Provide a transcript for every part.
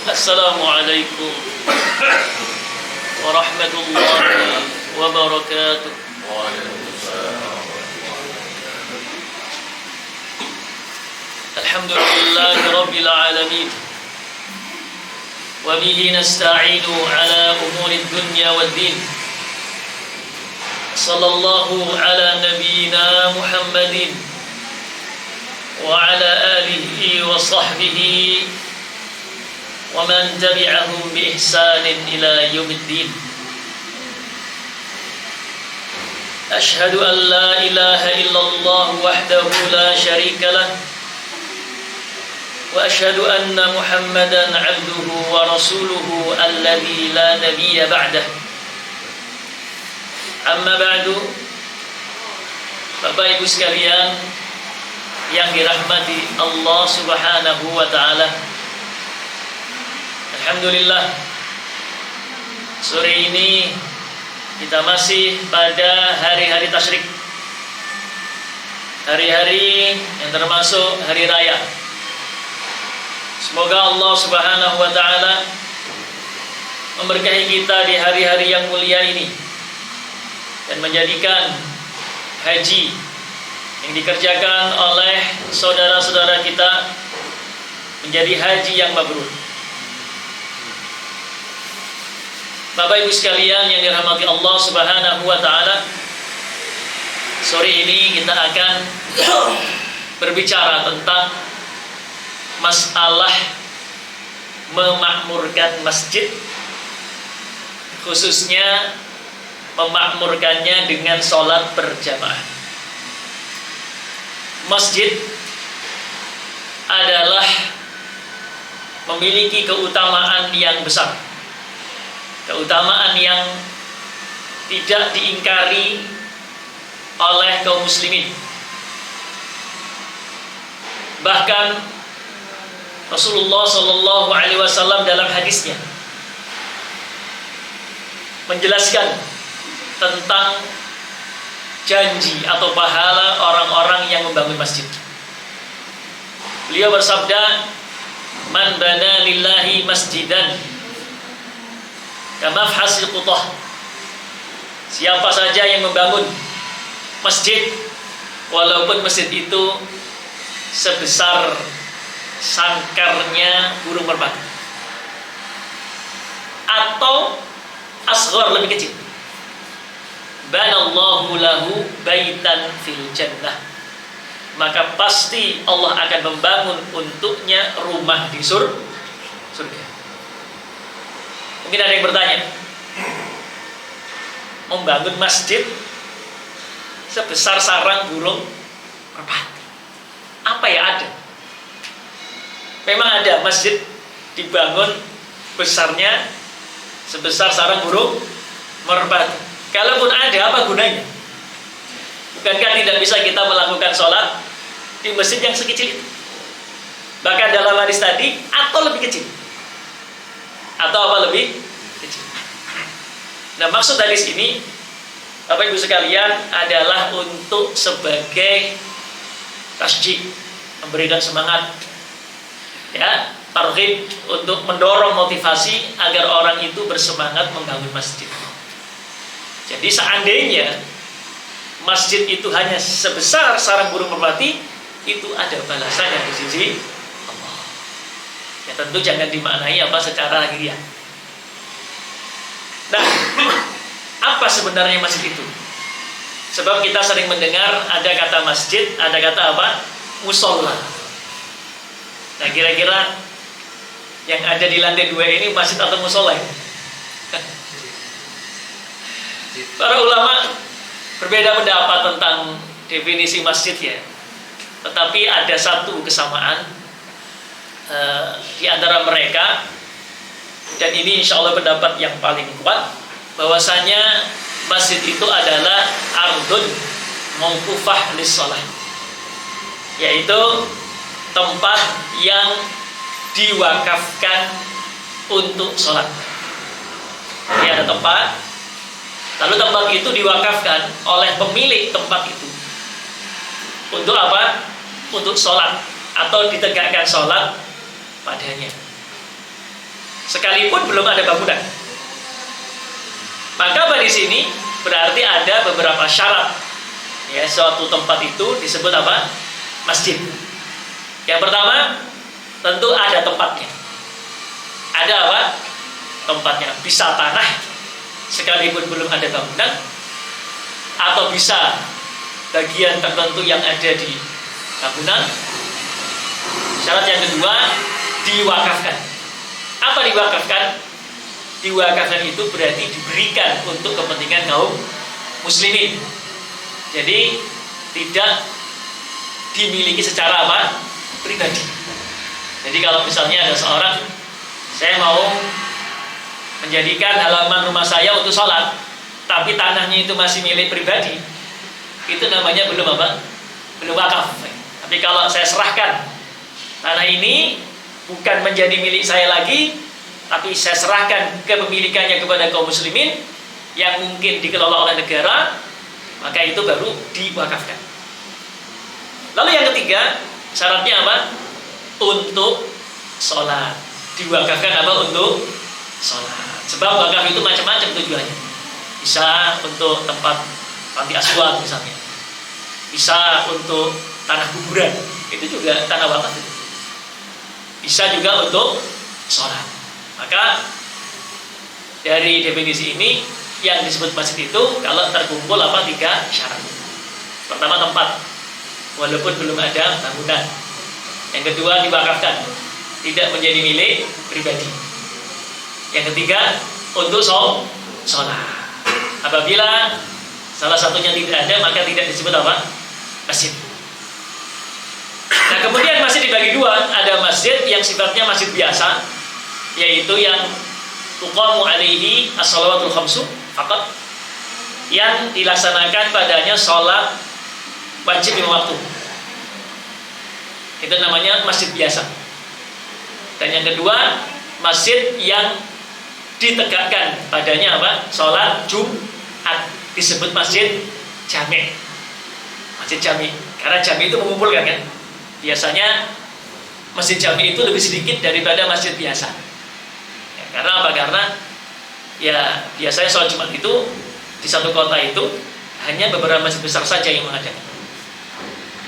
Assalamualaikum warahmatullahi wabarakatuh. Alhamdulillahi rabbil alamin. Wa bihi nasta'inu ala umuri dunya waddin. Sallallahu ala nabiyyina Muhammadin wa ala alihi wa sahbihi wa man tabi'ahum bi ihsanin ila yaumiddin. Ashhadu an la ilaha illallah wahdahu la syarika lah wa ashhadu anna Muhammadan 'abduhu wa rasuluhu alladzi la nabiyya ba'dah. Amma ba'du. Bapak Ibu sekalian yang dirahmati Allah Subhanahu wa taala. Alhamdulillah, sore ini kita masih pada hari-hari tasyrik, hari-hari yang termasuk hari raya. Semoga Allah Subhanahu wa taala memberkahi kita di hari-hari yang mulia ini dan menjadikan haji yang dikerjakan oleh saudara-saudara kita menjadi haji yang mabrur. Bapak Ibu sekalian yang dirahmati Allah Subhanahu wa taala, sore ini kita akan berbicara tentang masalah memakmurkan masjid, khususnya memakmurkannya dengan sholat berjamaah. Masjid adalah memiliki keutamaan yang besar, keutamaan yang tidak diingkari oleh kaum muslimin. Bahkan Rasulullah Shallallahu Alaihi Wasallam dalam hadisnya menjelaskan tentang janji atau pahala orang-orang yang membangun masjid. Beliau bersabda, "Man bana lillahi masjidan kama hasil qutah." Siapa saja yang membangun masjid, walaupun masjid itu sebesar sangkarnya burung merpati, atau asghar, lebih kecil, banallahu lahu baitan fil jannah, maka pasti Allah akan membangun untuknya rumah di surga. Mungkin ada yang bertanya, membangun masjid sebesar sarang burung merpati, apa ya ada? Memang ada masjid dibangun besarnya sebesar sarang burung merpati. Kalaupun ada, apa gunanya? Bukankah tidak bisa kita melakukan sholat di masjid yang sekecil itu? Bahkan dalam hadis tadi, atau lebih kecil. Atau apa lebih kecil? Nah, maksud hadis ini, Bapak Ibu sekalian, adalah untuk sebagai tasjid, memberikan semangat, ya, targhib, untuk mendorong motivasi agar orang itu bersemangat membangun masjid. Jadi seandainya masjid itu hanya sebesar sarang burung merpati, itu ada balasannya di sisi Allah. Ya tentu jangan dimaknai apa secara lahiriah. Nah, apa sebenarnya masjid itu? Sebab kita sering mendengar ada kata masjid, ada kata apa? Musola. Nah, kira-kira yang ada di lantai 2 ini masjid atau musola? Para ulama berbeda pendapat tentang definisi masjid, ya. Tetapi ada satu kesamaan di antara mereka, dan ini insya Allah pendapat yang paling kuat, bahwasanya masjid itu adalah ardun mauqufah lis-shalah, yaitu tempat yang diwakafkan untuk sholat. Jadi ada tempat, lalu tempat itu diwakafkan oleh pemilik tempat itu untuk apa? Untuk sholat, atau ditegakkan sholat padanya. sekalipun belum ada bangunan. Maka apa di sini berarti ada beberapa syarat. Ya, suatu tempat itu disebut apa? Masjid. Yang pertama, tentu ada tempatnya. Ada apa? Tempatnya. Bisa tanah, sekalipun belum ada bangunan, atau bisa bagian tertentu yang ada di bangunan. Syarat yang kedua, diwakafkan. Apa diwakafkan? Diwakafkan itu berarti diberikan untuk kepentingan kaum muslimin. Jadi tidak dimiliki secara apa? Pribadi. Jadi kalau misalnya ada seorang, saya mau menjadikan halaman rumah saya untuk sholat, tapi tanahnya itu masih milik pribadi, itu namanya belum apa? Belum wakaf. Tapi kalau saya serahkan tanah ini bukan menjadi milik saya lagi, tapi saya serahkan kepemilikannya kepada kaum muslimin yang mungkin dikelola oleh negara, maka itu baru diwakafkan. Lalu yang ketiga, syaratnya apa? Untuk sholat. Diwakafkan apa? Untuk sholat. Sebab wakaf itu macam-macam tujuannya. Bisa untuk tempat panti asuhan misalnya, bisa untuk tanah kuburan, itu juga tanah wakaf itu. Bisa juga untuk sholat. Maka dari definisi ini yang disebut masjid itu kalau terkumpul apa? 3 syarat. Pertama, tempat, walaupun belum ada bangunan. Yang kedua, diwakafkan, tidak menjadi milik pribadi. Yang ketiga, untuk sholat. Apabila salah satunya tidak ada, maka tidak disebut apa? Masjid. Nah, kemudian masjid dibagi dua. Ada masjid yang sifatnya masjid biasa, yaitu yang tuqamu alaihi as-shalawatul khamsu faqat, yang dilaksanakan padanya sholat wajib 5 waktu. Itu namanya masjid biasa. Dan yang kedua, masjid yang ditegakkan padanya apa? Sholat Jumat, disebut masjid jami'. Masjid jami', karena jami' itu mengumpulkan kan. Biasanya masjid jami' itu lebih sedikit daripada masjid biasa. Ya, karena apa? Karena ya biasanya sholat Jumat itu di satu kota itu hanya beberapa masjid besar saja yang mengadakan.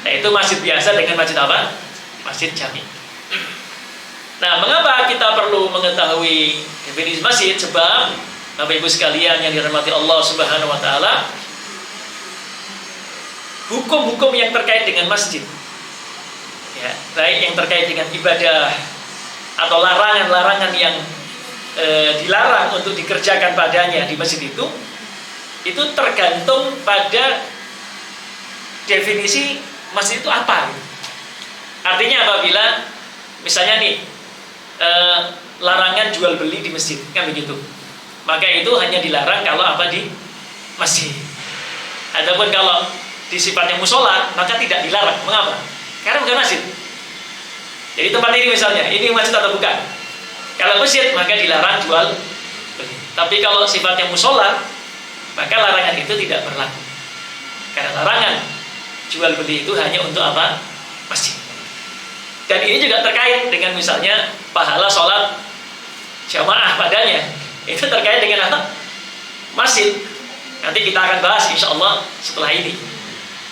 Nah, itu masjid biasa dengan masjid apa? Masjid jami'. Nah, mengapa kita perlu mengetahui definisi masjid? Sebab Bapak Ibu sekalian yang dirahmati Allah Subhanahu wa taala, hukum-hukum yang terkait dengan masjid, ya, baik yang terkait dengan ibadah atau larangan-larangan yang dilarang untuk dikerjakan padanya di masjid itu tergantung pada definisi masjid itu apa. Artinya apabila misalnya nih larangan jual beli di masjid, kan begitu, maka itu hanya dilarang kalau apa? Di masjid. Adapun kalau di sifatnya musola, maka tidak dilarang. Mengapa? Karena bukan masjid. Jadi tempat ini misalnya, ini masjid atau bukan? Kalau masjid, maka dilarang jual beli. Tapi kalau sifatnya musola, maka larangan itu tidak berlaku. Karena larangan jual beli itu hanya untuk apa? Masjid. Dan ini juga terkait dengan misalnya pahala sholat jamaah padanya. Itu terkait dengan apa? Masjid. Nanti kita akan bahas insya Allah setelah ini.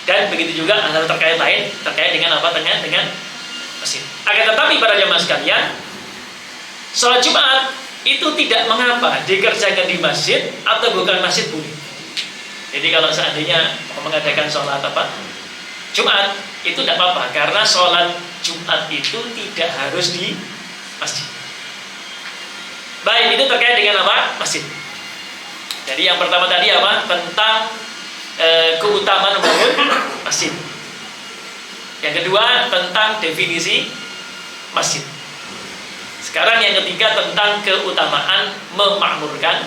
Dan begitu juga antara terkait lain, terkait dengan apa? Dengan masjid. Akan tetapi para jamaah sekalian, sholat Jumat itu tidak mengapa dikerjakan di masjid atau bukan masjid boleh. Jadi kalau seandainya mengadakan sholat apa? Jumat, itu tidak apa-apa, karena sholat Jumat itu tidak harus di masjid. Baik, itu terkait dengan apa? Masjid. Jadi yang pertama tadi apa? Tentang keutamaan membangun masjid. Yang kedua tentang definisi masjid. Sekarang yang ketiga tentang keutamaan memakmurkan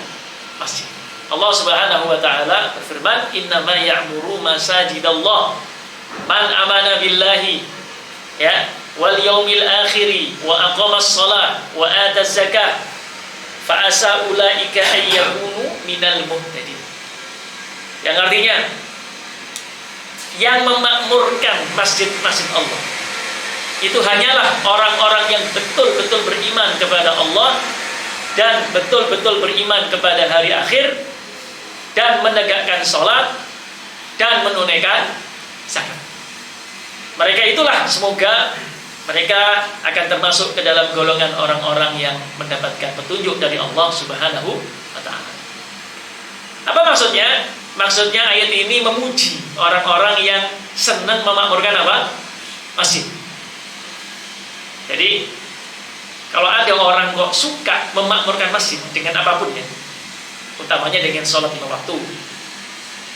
masjid. Allah Subhanahu wa taala berfirman, "Innama ya'muru masajidallah man amana billahi ya wal yaumil akhiri wa aqamas shalah wa ataz zakah fa asa ulaika ayyakunu minal muhtadin." Yang artinya yang memakmurkan masjid-masjid Allah itu hanyalah orang-orang yang betul-betul beriman kepada Allah dan betul-betul beriman kepada hari akhir dan menegakkan sholat dan menunaikan zakat. Mereka itulah semoga mereka akan termasuk ke dalam golongan orang-orang yang mendapatkan petunjuk dari Allah Subhanahu wa ta'ala. Apa maksudnya? Maksudnya ayat ini memuji orang-orang yang senang memakmurkan apa? Masjid. Jadi kalau ada orang kok suka memakmurkan masjid dengan apapun ya, utamanya dengan sholat 5 waktu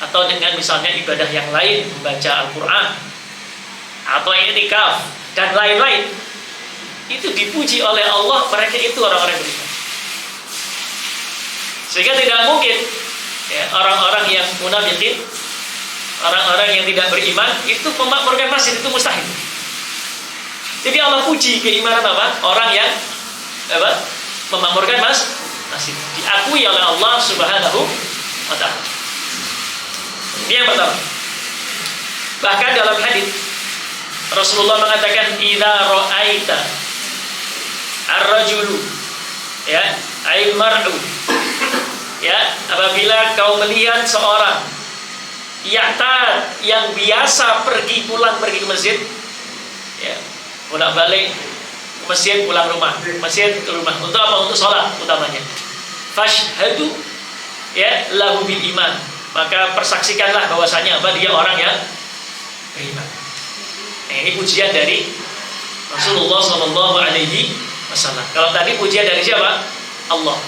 atau dengan misalnya ibadah yang lain, membaca Al-Quran atau i'tikaf dan lain-lain, itu dipuji oleh Allah, mereka itu orang-orang beriman. Sehingga tidak mungkin ya, orang-orang yang munafikin, orang-orang yang tidak beriman itu memakmurkan masjid, itu mustahil. Jadi Allah puji keimanan apa? Orang yang apa? Memakmurkan masjid, diakui oleh Allah Subhanahu wa ta'ala. Ini yang pertama. Bahkan dalam hadis Rasulullah mengatakan idza ra'aita ar-rajulu ya, ay mar'u ya, apabila kau melihat seorang ya'tad yang biasa pergi ke masjid ya, bolak-balik ke masjid, pulang rumah, masjid ke rumah, untuk apa? Untuk sholat utamanya. Fashhadu ya lahu bil iman, maka persaksikanlah bahwasanya apa? Dia orang yang beriman. Ini pujian dari Rasulullah SAW. Kalau tadi pujian dari siapa? Allah.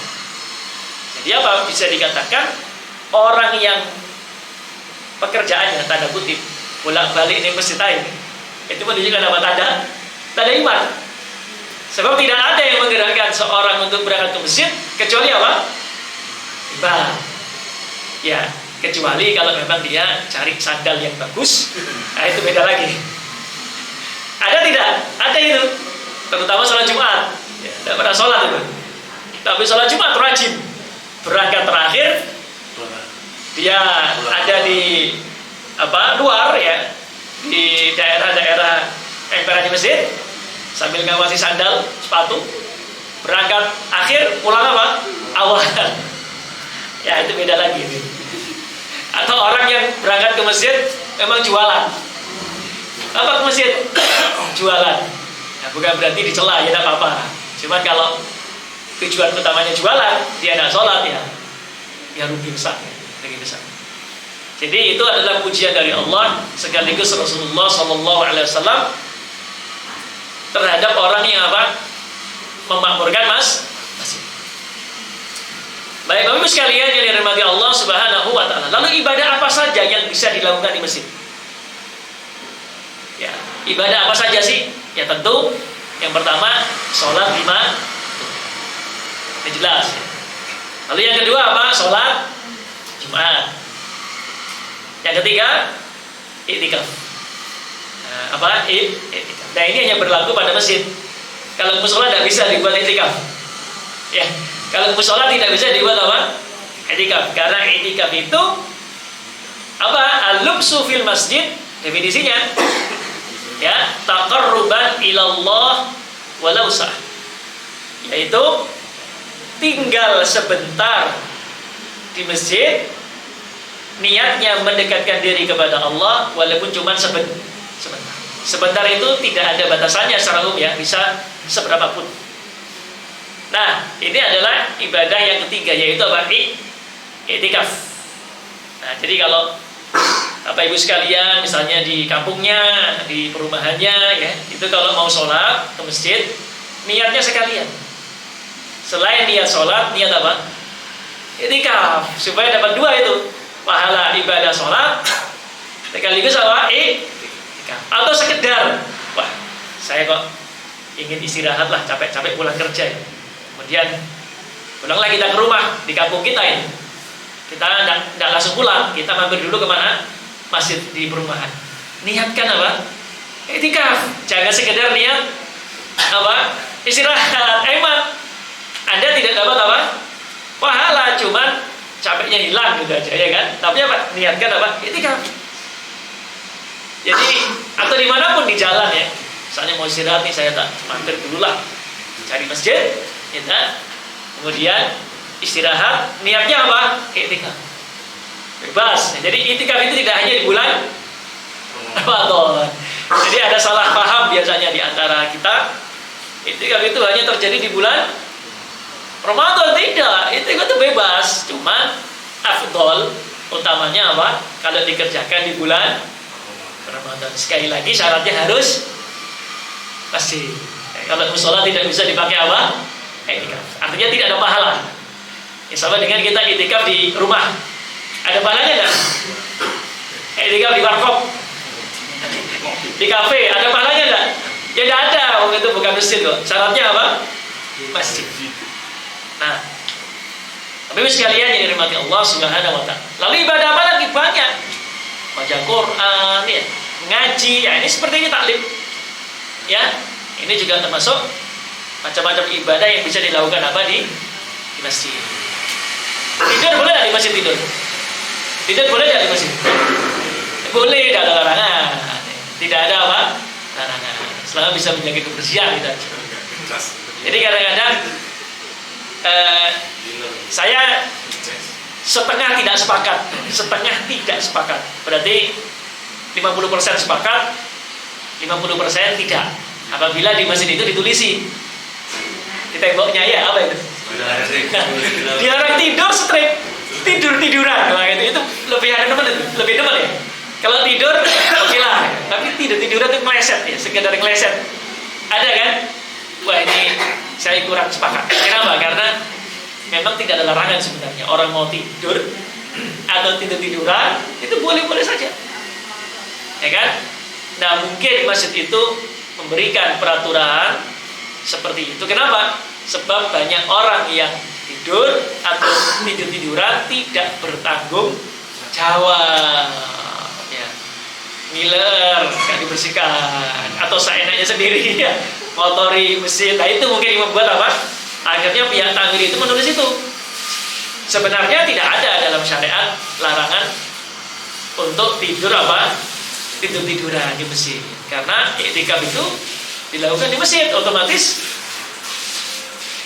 Jadi apa? Bisa dikatakan orang yang pekerjaannya tanda kutip bolak-balik ini masjid ini, itu menunjukkan apa? Tanda iman. Sebab tidak ada yang menggerakkan seorang untuk berangkat ke masjid kecuali apa? Ibadah. Ya, kecuali kalau memang dia cari sandal yang bagus, nah itu beda lagi. Ada tidak? Ada itu. Terutama sholat Jumat. Ya, tidak pernah sholat itu. Tapi sholat Jumat rajin. Berangkat terakhir, dia ada di luar ya, di daerah-daerah emperan masjid, sambil ngawasi sandal, sepatu. Berangkat akhir, pulang apa? Awal. Ya itu beda lagi. Atau orang yang berangkat ke masjid memang jualan. Apa ke masjid? Jualan. Nah, bukan berarti dicela, ya tidak apa-apa. Cuman kalau tujuan utamanya jualan, dia tidak sholat ya rugi besar, rugi besar. Jadi itu adalah pujian dari Allah sekaligus Rasulullah SAW terhadap orang yang apa? Memakmurkan masjid. Baik, Bapak Ibu sekalian yang dirahmati Allah Subhanahu wa ta'ala. Lalu ibadah apa saja yang bisa dilakukan di masjid? Ya, ibadah apa saja sih? Ya tentu yang pertama sholat 5 ini jelas ya. Lalu yang kedua apa? Sholat Jumat. Yang ketiga i'tikaf. I'tikaf. Nah ini hanya berlaku pada masjid. Kalau musola tidak bisa dibuat i'tikaf. Ya, kalau musola tidak bisa dibuat apa? I'tikaf. Karena i'tikaf itu apa? Al-lubsu fil masjid, definisinya ya, taqarruban ilallah walau sah, yaitu tinggal sebentar di masjid, niatnya mendekatkan diri kepada Allah walaupun cuma sebentar. Sebentar itu tidak ada batasannya secara umum ya, bisa seberapapun. Nah, ini adalah ibadah yang ketiga, yaitu apa? I'tikaf. Nah, jadi kalau Bapak Ibu sekalian misalnya di kampungnya, di perumahannya ya, itu kalau mau sholat ke masjid, niatnya sekalian. Selain niat sholat, niat apa? I'tikaf, supaya dapat dua itu, pahala ibadah sholat sekaligus apa? I'tikaf. Atau sekedar, wah saya kok ingin istirahat lah, capek-capek pulang kerja ya. Kemudian pulanglah kita ke rumah di kampung kita ini, kita tidak langsung pulang, kita mampir dulu kemana? Masjid di perumahan. Niatkan apa? I'tikaf. Jangan sekedar niat apa? Istirahat, hemat. Anda tidak dapat apa? Pahala, cuman capeknya hilang gitu aja ya kan? Tapi apa? Niatkan apa? I'tikaf. Jadi atau dimanapun di jalan ya. Misalnya mau istirahat nih, saya tak mampir dulu lah, cari masjid, ya. kemudian istirahat, niatnya apa? Iktikaf. Bebas. Jadi iktikaf itu tidak hanya di bulan Ramadan. Jadi ada salah paham biasanya di antara kita. Iktikaf itu hanya terjadi di bulan Ramadan. Tidak, iktikaf itu bebas. Cuma afdol utamanya apa? Kalau dikerjakan di bulan Ramadan. Sekali lagi syaratnya harus masjid. Kalau musola tidak bisa dipakai apa? Iktikaf. Artinya tidak ada pahala. Ya, sama dengan kita iktikaf di rumah. Ada pahalanya enggak? Iktikaf di warkop, di kafe, ada pahalanya enggak? Ya tidak ada. Itu bukan masjid kok. Syaratnya apa? Masjid. Nah, Bapak Ibu sekalian yang dirahmati Allah Subhanahu wa taala. Lalu ibadah apa lagi? Banyak. Baca Quran, ya, ngaji, ya ini seperti ini taklim. Ya, ini juga termasuk macam-macam ibadah yang bisa dilakukan apa di masjid. Tidur boleh nggak di masjid tidur? Tidur boleh nggak di masjid? Boleh, tidak ada larangan. Tidak ada apa? Larangan. Selama bisa menjaga kebersihan kita. Jadi kadang-kadang saya setengah tidak sepakat. Berarti 50% sepakat, 50% tidak. Apabila di masjid itu ditulisi di temboknya, ya apa itu? Dilarang tidur strip, tiduran. Nah, itu lebih ada teman itu, lebih teman ya. Kalau tidur, oke lah. Tapi tiduran itu ngeleset ya, sekedar ngeleset. Ada kan? Wah, ini saya kurang sepakat. Kenapa? Karena memang tidak ada larangan sebenarnya. Orang mau tidur atau tiduran itu boleh-boleh saja, ya kan? Nah, mungkin masjid itu memberikan peraturan seperti itu. Kenapa? Sebab banyak orang yang tidur atau tiduran tidak bertanggung jawab, ya. Ngiler, nggak dibersihkan, atau seenaknya sendiri, ya, motori mesin. Nah, itu mungkin yang membuat apa? Akhirnya pihak takmir itu menulis itu. Sebenarnya tidak ada dalam syariat larangan untuk tidur apa? Tiduran di masjid. Karena iktikaf itu dilakukan di masjid, otomatis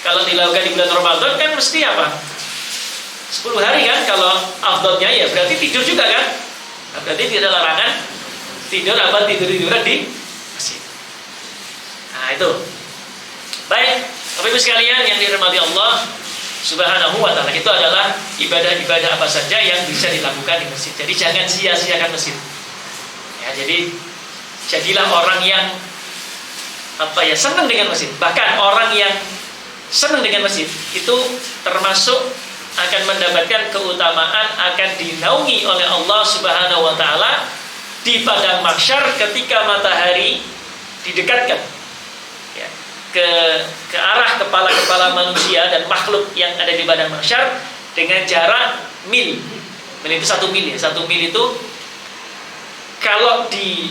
kalau dilakukan di bulan Ramadan kan mesti apa? 10 hari kan, kalau afdolnya ya berarti tidur juga kan? Nah, berarti tidak ada larangan tiduran di masjid. Nah, itu. Baik, Bapak Ibu sekalian yang dirahmati Allah Subhanahu wa taala, itu adalah ibadah-ibadah apa saja yang bisa dilakukan di masjid. Jadi jangan sia-siakan masjid. Ya, jadi jadilah orang yang senang dengan masjid. Bahkan orang yang senang dengan masjid itu termasuk akan mendapatkan keutamaan, akan dinaungi oleh Allah Subhanahu wa taala di padang mahsyar ketika matahari didekatkan, ya, ke arah kepala-kepala manusia dan makhluk yang ada di padang mahsyar dengan jarak mil. Mil itu 1 mil ya. 1 mil itu kalau di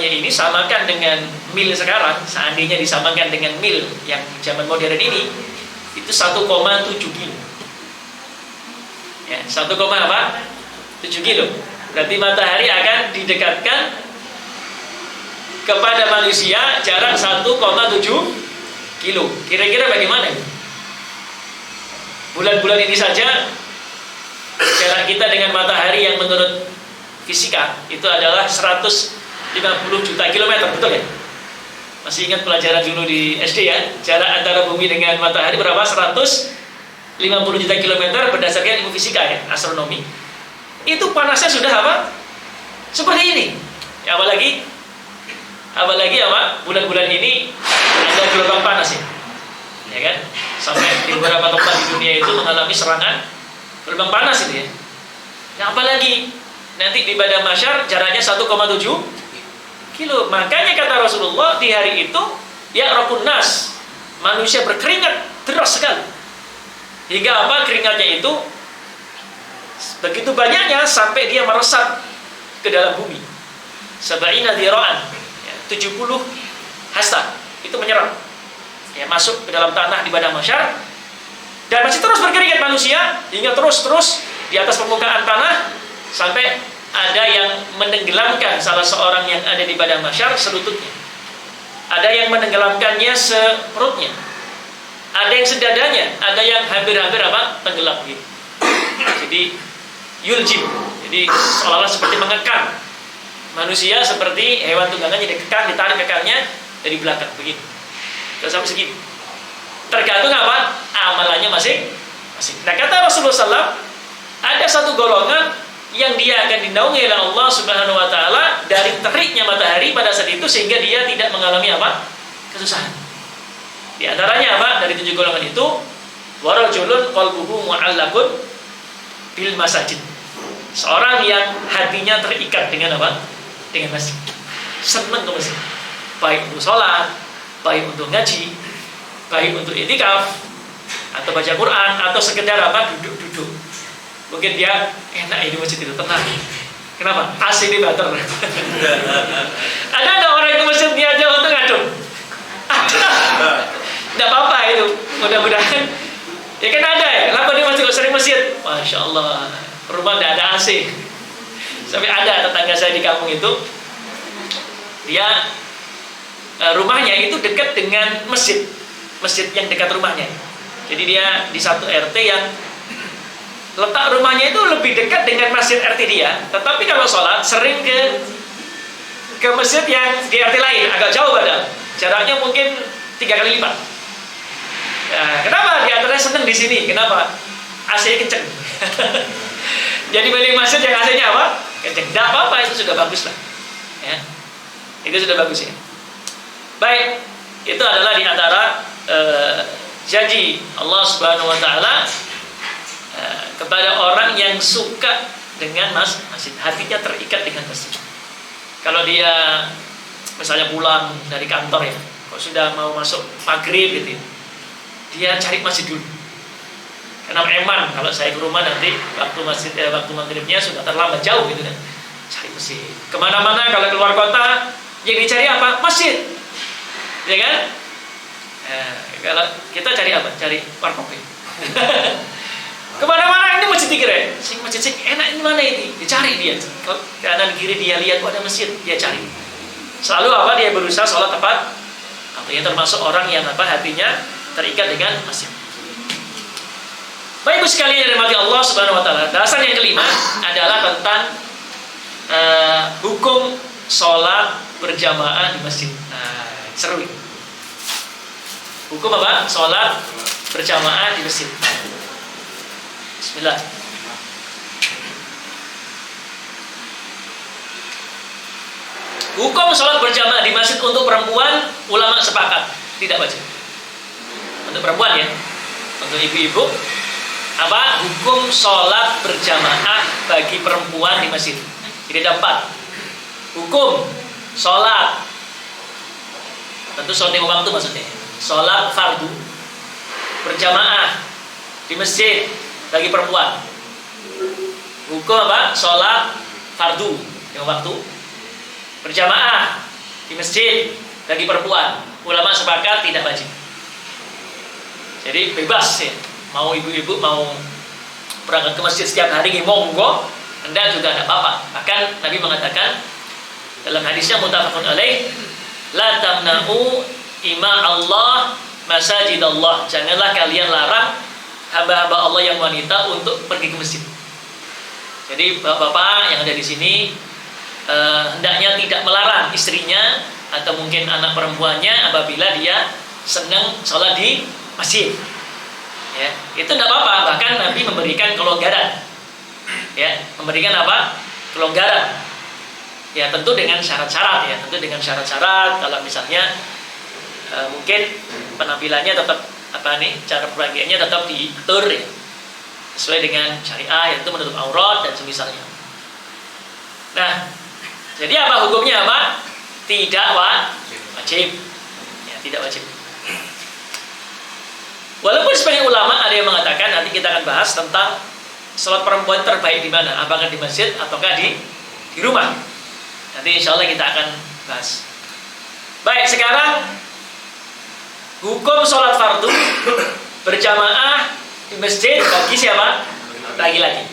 ini samakan dengan mil sekarang, seandainya disamakan dengan mil yang zaman modern ini, itu 1,7 kilo. Ya, 1,7 kilo. Berarti matahari akan didekatkan kepada manusia jarak 1,7 kilo. Kira-kira bagaimana? Bulan-bulan ini saja jarak kita dengan matahari yang menurut fisika itu adalah 150 juta kilometer, betul ya? Masih ingat pelajaran dulu di SD ya? Jarak antara bumi dengan matahari berapa? 150 juta kilometer berdasarkan ilmu fisika ya, astronomi. Itu panasnya sudah apa? Seperti ini. Ya, apalagi bulan-bulan ini ada gelombang panas ya. Ya kan? Sampai di beberapa tempat di dunia itu mengalami serangan gelombang panas itu ya. Nah, apalagi nanti di padang mahsyar jaraknya 1,7 kilo. Makanya kata Rasulullah di hari itu, ya rakun nas, manusia berkeringat deras sekali. Hingga apa? Keringatnya itu begitu banyaknya sampai dia meresap ke dalam bumi. Sab'ina dira'an, ya, 70 hasta itu menyerap, ya, masuk ke dalam tanah di padang mahsyar, dan masih terus berkeringat manusia hingga terus di atas permukaan tanah sampai ada yang menenggelamkan salah seorang yang ada di padang mahsyar selututnya. Ada yang menenggelamkannya seperutnya. ada yang sedadanya, ada yang hampir-hampir tenggelam gitu. Jadi yuljim, jadi seolah-olah seperti mengekang manusia, seperti hewan tunggangannya dikekang, ditarik kekangnya dari belakang begini. Terus sampai segini. Tergantung amalannya masing. Nah, kata Rasulullah SAW, ada satu golongan yang dia akan dinaungi oleh Allah Subhanahu Wa Taala dari teriknya matahari pada saat itu, sehingga dia tidak mengalami kesusahan. Di antaranya dari 7 golongan itu, warajulun qalbuhu mu'allaqun bil masajid. Seorang yang hatinya terikat dengan dengan masjid. Senang ke masjid. Baik untuk sholat, baik untuk ngaji, baik untuk i'tikaf, atau baca Quran, atau sekedar duduk-duduk. Mungkin dia enak ini masjid itu, tenang. Kenapa? AC ini bater. Ada nggak orang ke masjid dia aja untuk ngaduk? Tidak apa-apa itu. Mudah-mudahan. Ya kan ada ya. Kenapa dia masih sering masjid? Masya Allah. Rumah tidak ada AC. Sampai ada tetangga saya di kampung itu, dia rumahnya itu dekat dengan masjid yang dekat rumahnya. Jadi dia di satu RT yang letak rumahnya itu lebih dekat dengan masjid RT dia, tetapi kalau sholat sering ke masjid yang di RT lain, agak jauh padahal jaraknya mungkin 3 kali lipat. Nah, kenapa? Di antaranya senang di sini. Kenapa? AC kenceng. Jadi milih masjid yang AC-nya kenceng. Tidak apa-apa, itu sudah bagus lah. Ya, itu sudah bagus ya. Baik, itu adalah di antara janji Allah Subhanahu Wa Taala kepada orang yang suka dengan masjid, hatinya terikat dengan masjid. Kalau dia misalnya pulang dari kantor ya, kok sudah mau masuk maghrib gitu, dia cari masjid dulu. Karena eman kalau saya ke rumah nanti waktu waktu maghribnya sudah terlambat jauh gitu kan. Cari masjid. Kemana-mana kalau keluar kota, yang dicari apa? Masjid, ya kan? Kalau kita cari apa? Cari warkop. Kemana-mana ini masjid dikira, masjid enak ini mana ini? Dicari dia. Kanan kiri dia lihat ada masjid, dia cari. Selalu dia berusaha sholat tepat. Artinya termasuk orang yang hatinya terikat dengan masjid. Baik, ibu sekalian yang dirahmati Allah Subhanahu Wa Taala. Dasar yang kelima adalah tentang hukum sholat berjamaah di masjid. Nah, seru. Hukum sholat berjamaah di masjid. Bismillah. Hukum sholat berjamaah di masjid untuk perempuan, ulama sepakat tidak wajib. Untuk perempuan ya, untuk ibu-ibu, hukum sholat berjamaah bagi perempuan di masjid. Jadi ada 4 hukum sholat. Tentu sholat lima waktu maksudnya. Sholat fardu berjamaah di masjid bagi perempuan. Hukum sholat fardu lima waktu berjamaah di masjid bagi perempuan. Ulama sepakat tidak wajib. Jadi bebas ya. Mau ibu-ibu mau berangkat ke masjid setiap hari monggo, Anda juga tidak apa-apa. Bahkan Nabi mengatakan dalam hadisnya muttafaqun alaih, la tamna'u ima Allah masajid Allah. Janganlah kalian larang hamba-hamba Allah yang wanita untuk pergi ke masjid. Jadi bapak-bapak yang ada di sini hendaknya tidak melarang istrinya atau mungkin anak perempuannya apabila dia senang sholat di masjid. Ya, itu tidak apa-apa. Bahkan Nabi memberikan kelonggaran. Ya, memberikan kelonggaran. Ya, tentu dengan syarat-syarat ya, tentu dengan syarat-syarat. Kalau misalnya mungkin penampilannya tetap cara perbagiannya tetap diatur ya, sesuai dengan syariah, yaitu menutup aurat dan semisalnya. Nah, jadi apa hukumnya Tidak wajib. Ya, tidak wajib. Walaupun sebagian ulama ada yang mengatakan, nanti kita akan bahas tentang sholat perempuan terbaik di mana, apakah di masjid ataukah di rumah. Nanti insya Allah kita akan bahas. Baik, sekarang hukum sholat fardu berjamaah di masjid bagi siapa? Laki-laki.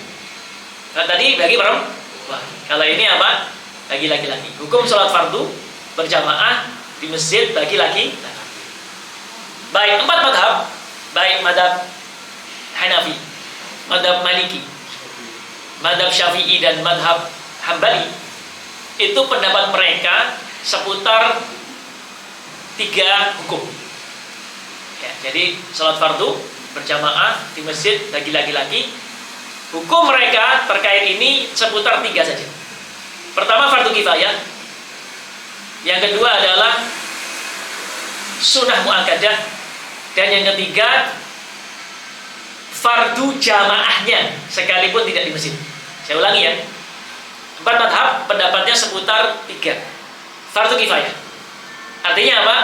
Nah, tadi bagi perempuan. Kalau ini bagi laki-laki. Hukum sholat fardu berjamaah di masjid bagi laki-laki. Baik, 4 madhab baik madhab Hanafi, madhab Maliki, madhab Syafi'i dan madhab Hambali, itu pendapat mereka seputar 3 hukum. Ya, jadi sholat fardu berjamaah di masjid bagi laki-laki, hukum mereka terkait ini seputar 3 saja. Pertama fardu kifayah, yang kedua adalah sunnah muakkadah, dan yang ketiga fardu jamaahnya sekalipun tidak di masjid. Saya ulangi ya, 4 madhab pendapatnya seputar 3 fardu kifayah. Artinya apa?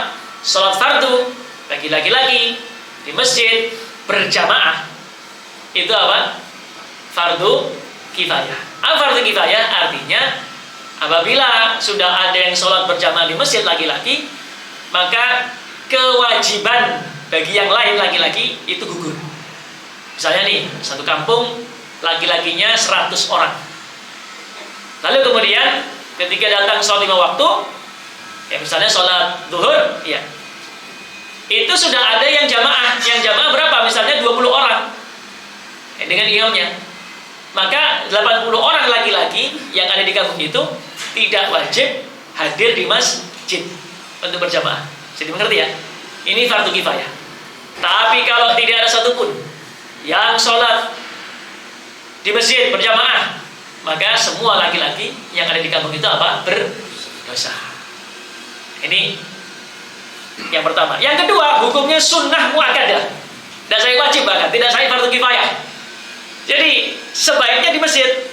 Sholat fardu bagi laki-laki di masjid berjamaah itu apa? Fardu kifayah. Fardu kifayah artinya apabila sudah ada yang sholat berjamaah di masjid laki-laki, maka kewajiban bagi yang lain laki-laki itu gugur. Misalnya nih, satu kampung laki-lakinya 100 orang. Lalu kemudian ketika datang sholat 5 waktu, ya misalnya sholat zuhur, ya, itu sudah ada yang jamaah. Yang jamaah berapa? Misalnya 20 orang dengan imamnya. Maka 80 orang laki-laki yang ada di kampung itu tidak wajib hadir di masjid untuk berjamaah. Jadi mengerti ya? Ini fardu kifayah. Tapi kalau tidak ada satupun yang sholat di masjid berjamaah, maka semua laki-laki yang ada di kampung itu apa? Berdosa. Ini yang pertama. Yang kedua, hukumnya sunnah muakkadah. Tidak saya wajib bahkan, tidak saya fardu kifayah. Jadi sebaiknya di masjid,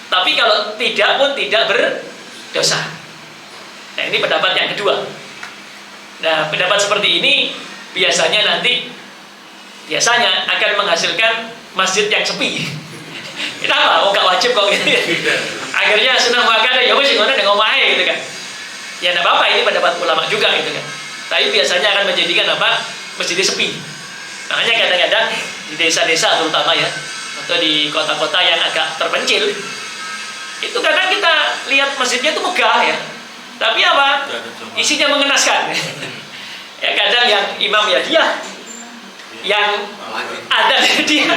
tapi kalau tidak pun tidak berdosa. Nah, ini pendapat yang kedua. Nah, pendapat seperti ini biasanya akan menghasilkan masjid yang sepi. Kenapa? Oh, gak wajib kok gitu. Akhirnya sunnah muakkadah ya wis ngono ning omahe gitu kan. Ya enggak apa-apa, ini pendapat ulama juga gitu kan. Tapi biasanya akan menjadikan apa? Masjidnya sepi. Makanya kadang-kadang di desa-desa terutama ya, atau di kota-kota yang agak terpencil, itu kadang kita lihat masjidnya itu megah ya, tapi apa? Isinya mengenaskan. Ya kadang yang imam ya dia, yang ada dia,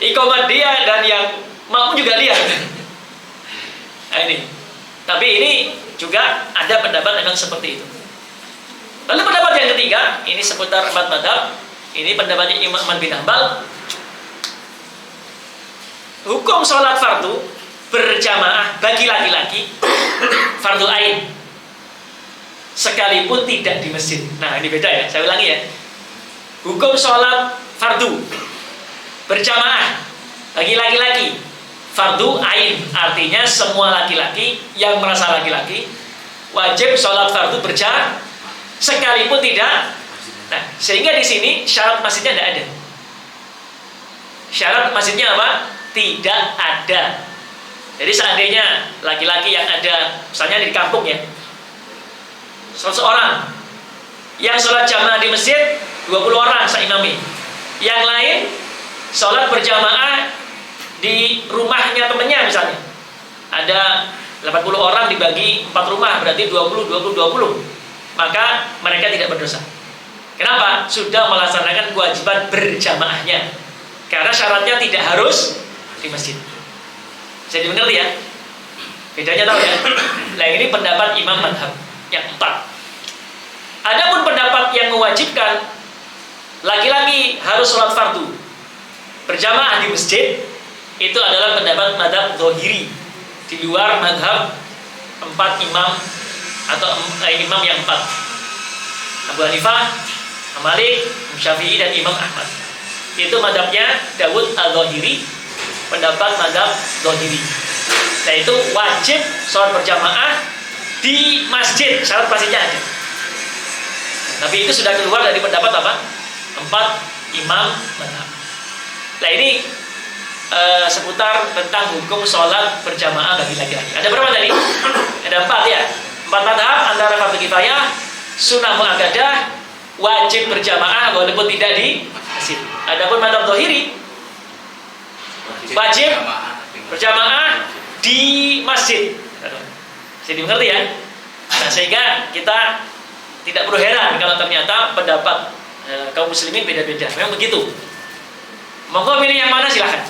iqamah dia, dan yang makmum juga dia. Nah ini, tapi ini juga ada pendapat memang seperti itu. Lalu pendapat yang ketiga, ini seputar 4 madhab. Ini pendapatnya Imam Ahmad bin Hanbal. Hukum sholat fardu berjamaah bagi laki-laki fardu ain, sekalipun tidak di masjid. Nah ini beda ya, saya ulangi ya. Hukum sholat fardu berjamaah bagi laki-laki fardu ain, artinya semua laki-laki yang merasa laki-laki wajib sholat fardu berjamaah sekalipun tidak. Nah, sehingga di sini syarat masjidnya tidak ada. Syarat masjidnya apa? Tidak ada. Jadi seandainya laki-laki yang ada, misalnya di kampung ya, 100 orang, yang sholat jamaah di masjid 20 orang seimami, yang lain sholat berjamaah di rumahnya temannya misalnya, ada 80 orang dibagi 4 rumah, berarti 20, 20, 20, maka mereka tidak berdosa. Kenapa? Sudah melaksanakan kewajiban berjamaahnya. Karena syaratnya tidak harus di masjid. Bisa dimengerti ya? Bedanya tahu ya? Nah ini pendapat Imam Madhab yang 4. Adapun pendapat yang mewajibkan laki-laki harus sholat fardu berjamaah di masjid, itu adalah pendapat madhab Zahiri, di luar madhab 4 imam atau imam yang 4, Abu Hanifah, Malik, Syafi'i, dan Imam Ahmad. Itu madhabnya Dawud al-Zahiri, pendapat madhab Zahiri. Nah itu wajib sholat berjamaah di masjid, syarat pastinya ada. Tapi itu sudah keluar dari pendapat apa? 4 imam madhab. Nah ini seputar tentang hukum sholat berjamaah bagi laki-laki. Ada berapa tadi? Ada 4 ya. 4 madhab antara fardu kifayah, sunnah muakkadah, wajib berjamaah walaupun tidak di masjid. Adapun madhab Zahiri, wajib berjamaah di masjid. Jadi mengerti ya? Nah, sehingga kita tidak perlu heran kalau ternyata pendapat kaum muslimin beda-beda. Memang begitu. Monggo pilih yang mana silahkan.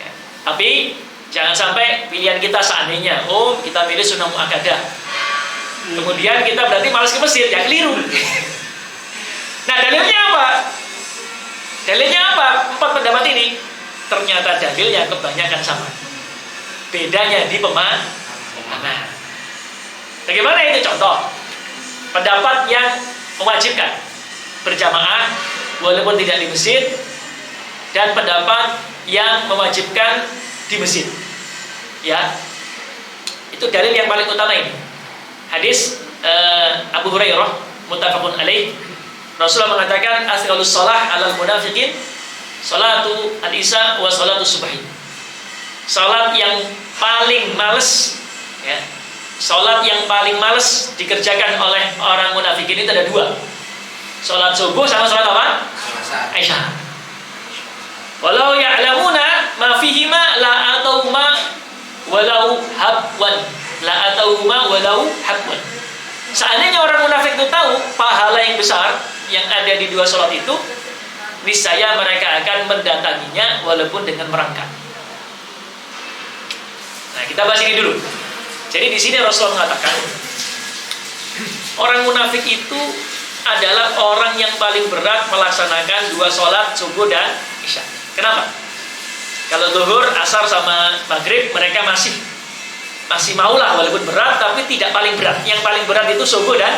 Ya. Tapi jangan sampai pilihan kita seandainya, kita pilih sunnah muakkadah. Kemudian kita berarti malas ke masjid, ya keliru. Nah dalilnya apa? Dalilnya apa? 4 pendapat ini ternyata dalilnya kebanyakan sama. Bedanya di pemahaman. Bagaimana itu contoh? Pendapat yang mewajibkan berjamaah walaupun tidak di masjid, dan pendapat yang mewajibkan di masjid. Ya. Itu dalil yang paling utama ini. Hadis Abu Hurairah muttafaqun alaih. Rasulullah mengatakan asralus shalah 'alal munafiqin salatu al-isya wa salatu subhi. Salat yang paling males, ya. Salat yang paling males dikerjakan oleh orang munafikin itu ada 2. Salat subuh sama salat apa? Isya. Walau ya'lamuna ma fihima la atauma walau habwan. La atauma walau habwan. Seandainya orang munafik itu tahu pahala yang besar yang ada di 2 salat itu, niscaya mereka akan mendatanginya walaupun dengan merangkak. Nah, kita bahas ini dulu. Jadi di sini Rasulullah mengatakan orang munafik itu adalah orang yang paling berat melaksanakan 2 salat subuh dan isya. Kenapa? Kalau zuhur, asar sama maghrib mereka masih maulah walaupun berat, tapi tidak paling berat. Yang paling berat itu subuh dan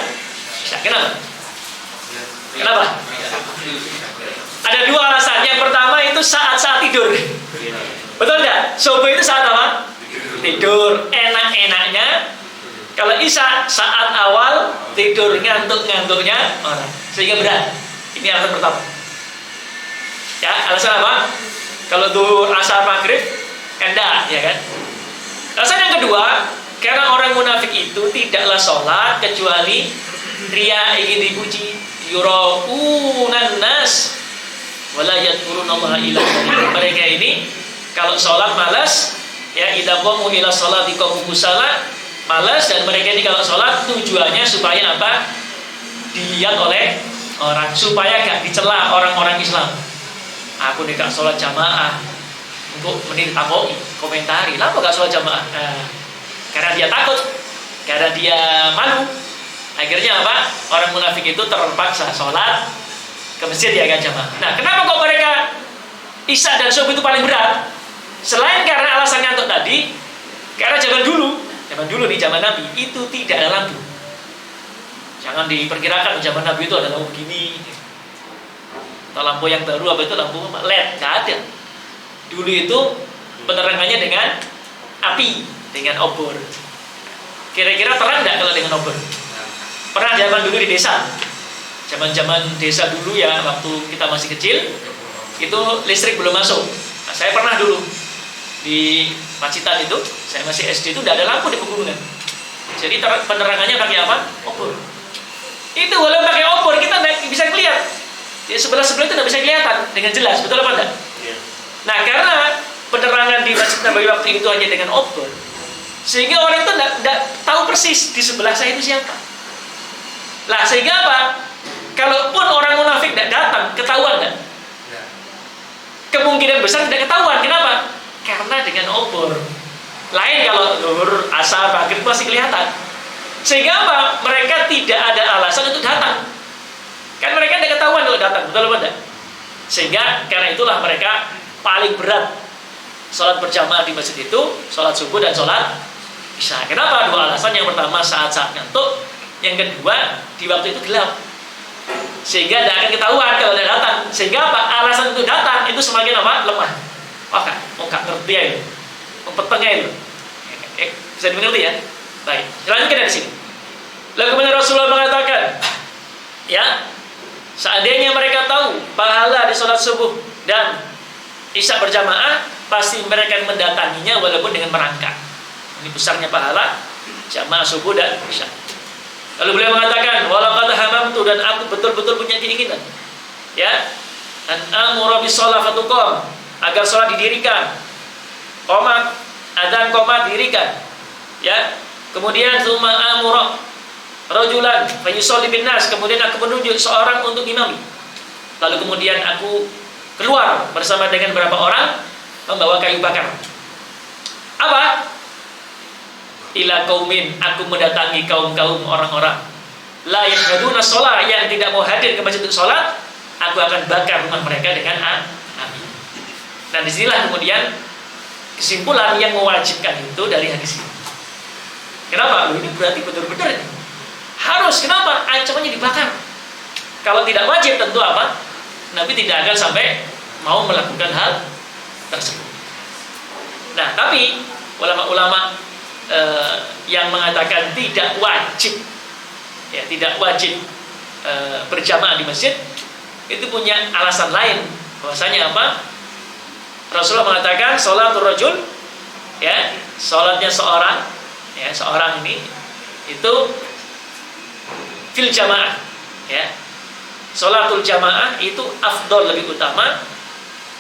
isya. Kenapa? Ada 2 alasan. Yang pertama itu saat tidur. Betul tidak? Subuh itu saat apa? Tidur. Enak-enaknya. Kalau isya saat awal tidur, ngantuk-ngantuknya orang. Sehingga berat. Ini alasan pertama. Ya, alasan apa? Kalau zuhur, asar, maghrib kan enggak, ya kan? Alasan yang kedua, karena orang munafik itu tidaklah sholat kecuali ria, ingin dipuji, yuraunan nas wala yadhkurunallaha illa qalila. Mereka ini kalau sholat malas, ya, idza qamu ila sholati qamu kusala, malas, dan mereka ini kalau sholat tujuannya supaya apa? Dilihat oleh orang, supaya gak dicela orang-orang Islam. Aku nih gak sholat jamaah, untuk menitakoki, komentari, kenapa gak sholat jamaah? Karena dia takut, karena dia malu. Akhirnya apa? Orang munafik itu terpaksa sholat ke masjid, ya kan, jamaah. Nah, kenapa kok mereka isya dan subuh itu paling berat? Selain karena alasan ngantuk tadi, karena zaman dulu nih, zaman Nabi itu tidak ada lampu. Jangan diperkirakan zaman Nabi itu ada lampu begini. Atau lampu yang baru apa itu lampu LED, nggak ada. Dulu itu penerangannya dengan api, dengan obor. Kira-kira terang nggak kalau dengan obor? Pernah zaman dulu di desa, zaman desa dulu ya, waktu kita masih kecil, itu listrik belum masuk. Nah, saya pernah dulu di Pacitan itu, saya masih SD itu udah ada lampu di pegunungan. Jadi penerangannya pakai apa? Obor. Itu walaupun pakai obor kita nggak bisa lihat. Di sebelah itu tidak bisa kelihatan dengan jelas, betul apa enggak? Ya. Nah, karena penerangan di Masjid Nabawi waktu itu hanya dengan obor, sehingga orang itu tidak tahu persis di sebelah saya itu siapa. Lah, sehingga apa? Kalaupun orang munafik tidak datang, ketahuan enggak? Ya. Kemungkinan besar tidak ketahuan. Kenapa? Karena dengan obor. Lain kalau zuhur, asar, maghrib masih kelihatan. Sehingga apa? Mereka tidak ada alasan untuk datang. Kan mereka tidak ketahuan kalau datang, betul apa enggak? Sehingga karena itulah mereka paling berat sholat berjamaah di masjid itu, sholat subuh dan sholat isya. Kenapa? 2 alasan. Yang pertama saat ngantuk, yang kedua di waktu itu gelap, sehingga tidak akan ketahuan kalau tidak datang. Sehingga apa? Alasan untuk datang itu semakin apa? Lemah. Wah, nggak ngerti ya, petengah itu. Bisa dimengerti ya? Baik, lanjutkan dari sini. Lalu kemudian Rasulullah mengatakan, ya, seandainya mereka tahu pahala di sholat subuh dan isya berjamaah, pasti mereka akan mendatanginya walaupun dengan merangkak. Ini besarnya pahala jamaah subuh dan isya. Lalu beliau mengatakan, walaqad hamamtu, dan aku betul-betul punya keinginan, ya, an amura bis shalah fatuqam, agar sholat didirikan, qomat, adzan qomat didirikan, ya. Kemudian tsumma amura rajulan fayusalli bin nas, kemudian aku menunjuk seorang untuk imami. Lalu kemudian aku keluar bersama dengan beberapa orang membawa kayu bakar. Apa? Ila qaumin, aku mendatangi kaum-kaum orang-orang la yashhaduna shalah, yang tidak mau hadir ke masjid untuk sholat, aku akan bakar rumah mereka dengan api. Nah, disinilah kemudian kesimpulan yang mewajibkan itu dari hadis ini. Kenapa? Ini berarti betul-betul ini harus. Kenapa? Ancamannya dibakar. Kalau tidak wajib tentu apa? Nabi tidak akan sampai mau melakukan hal tersebut. Nah, tapi ulama-ulama yang mengatakan tidak wajib, ya tidak wajib berjamaah di masjid, itu punya alasan lain. Bahwasanya apa? Rasulullah mengatakan sholatul rajul, ya sholatnya seorang, ya seorang ini itu fil jamaah, ya sholatul jamaah itu afdol, lebih utama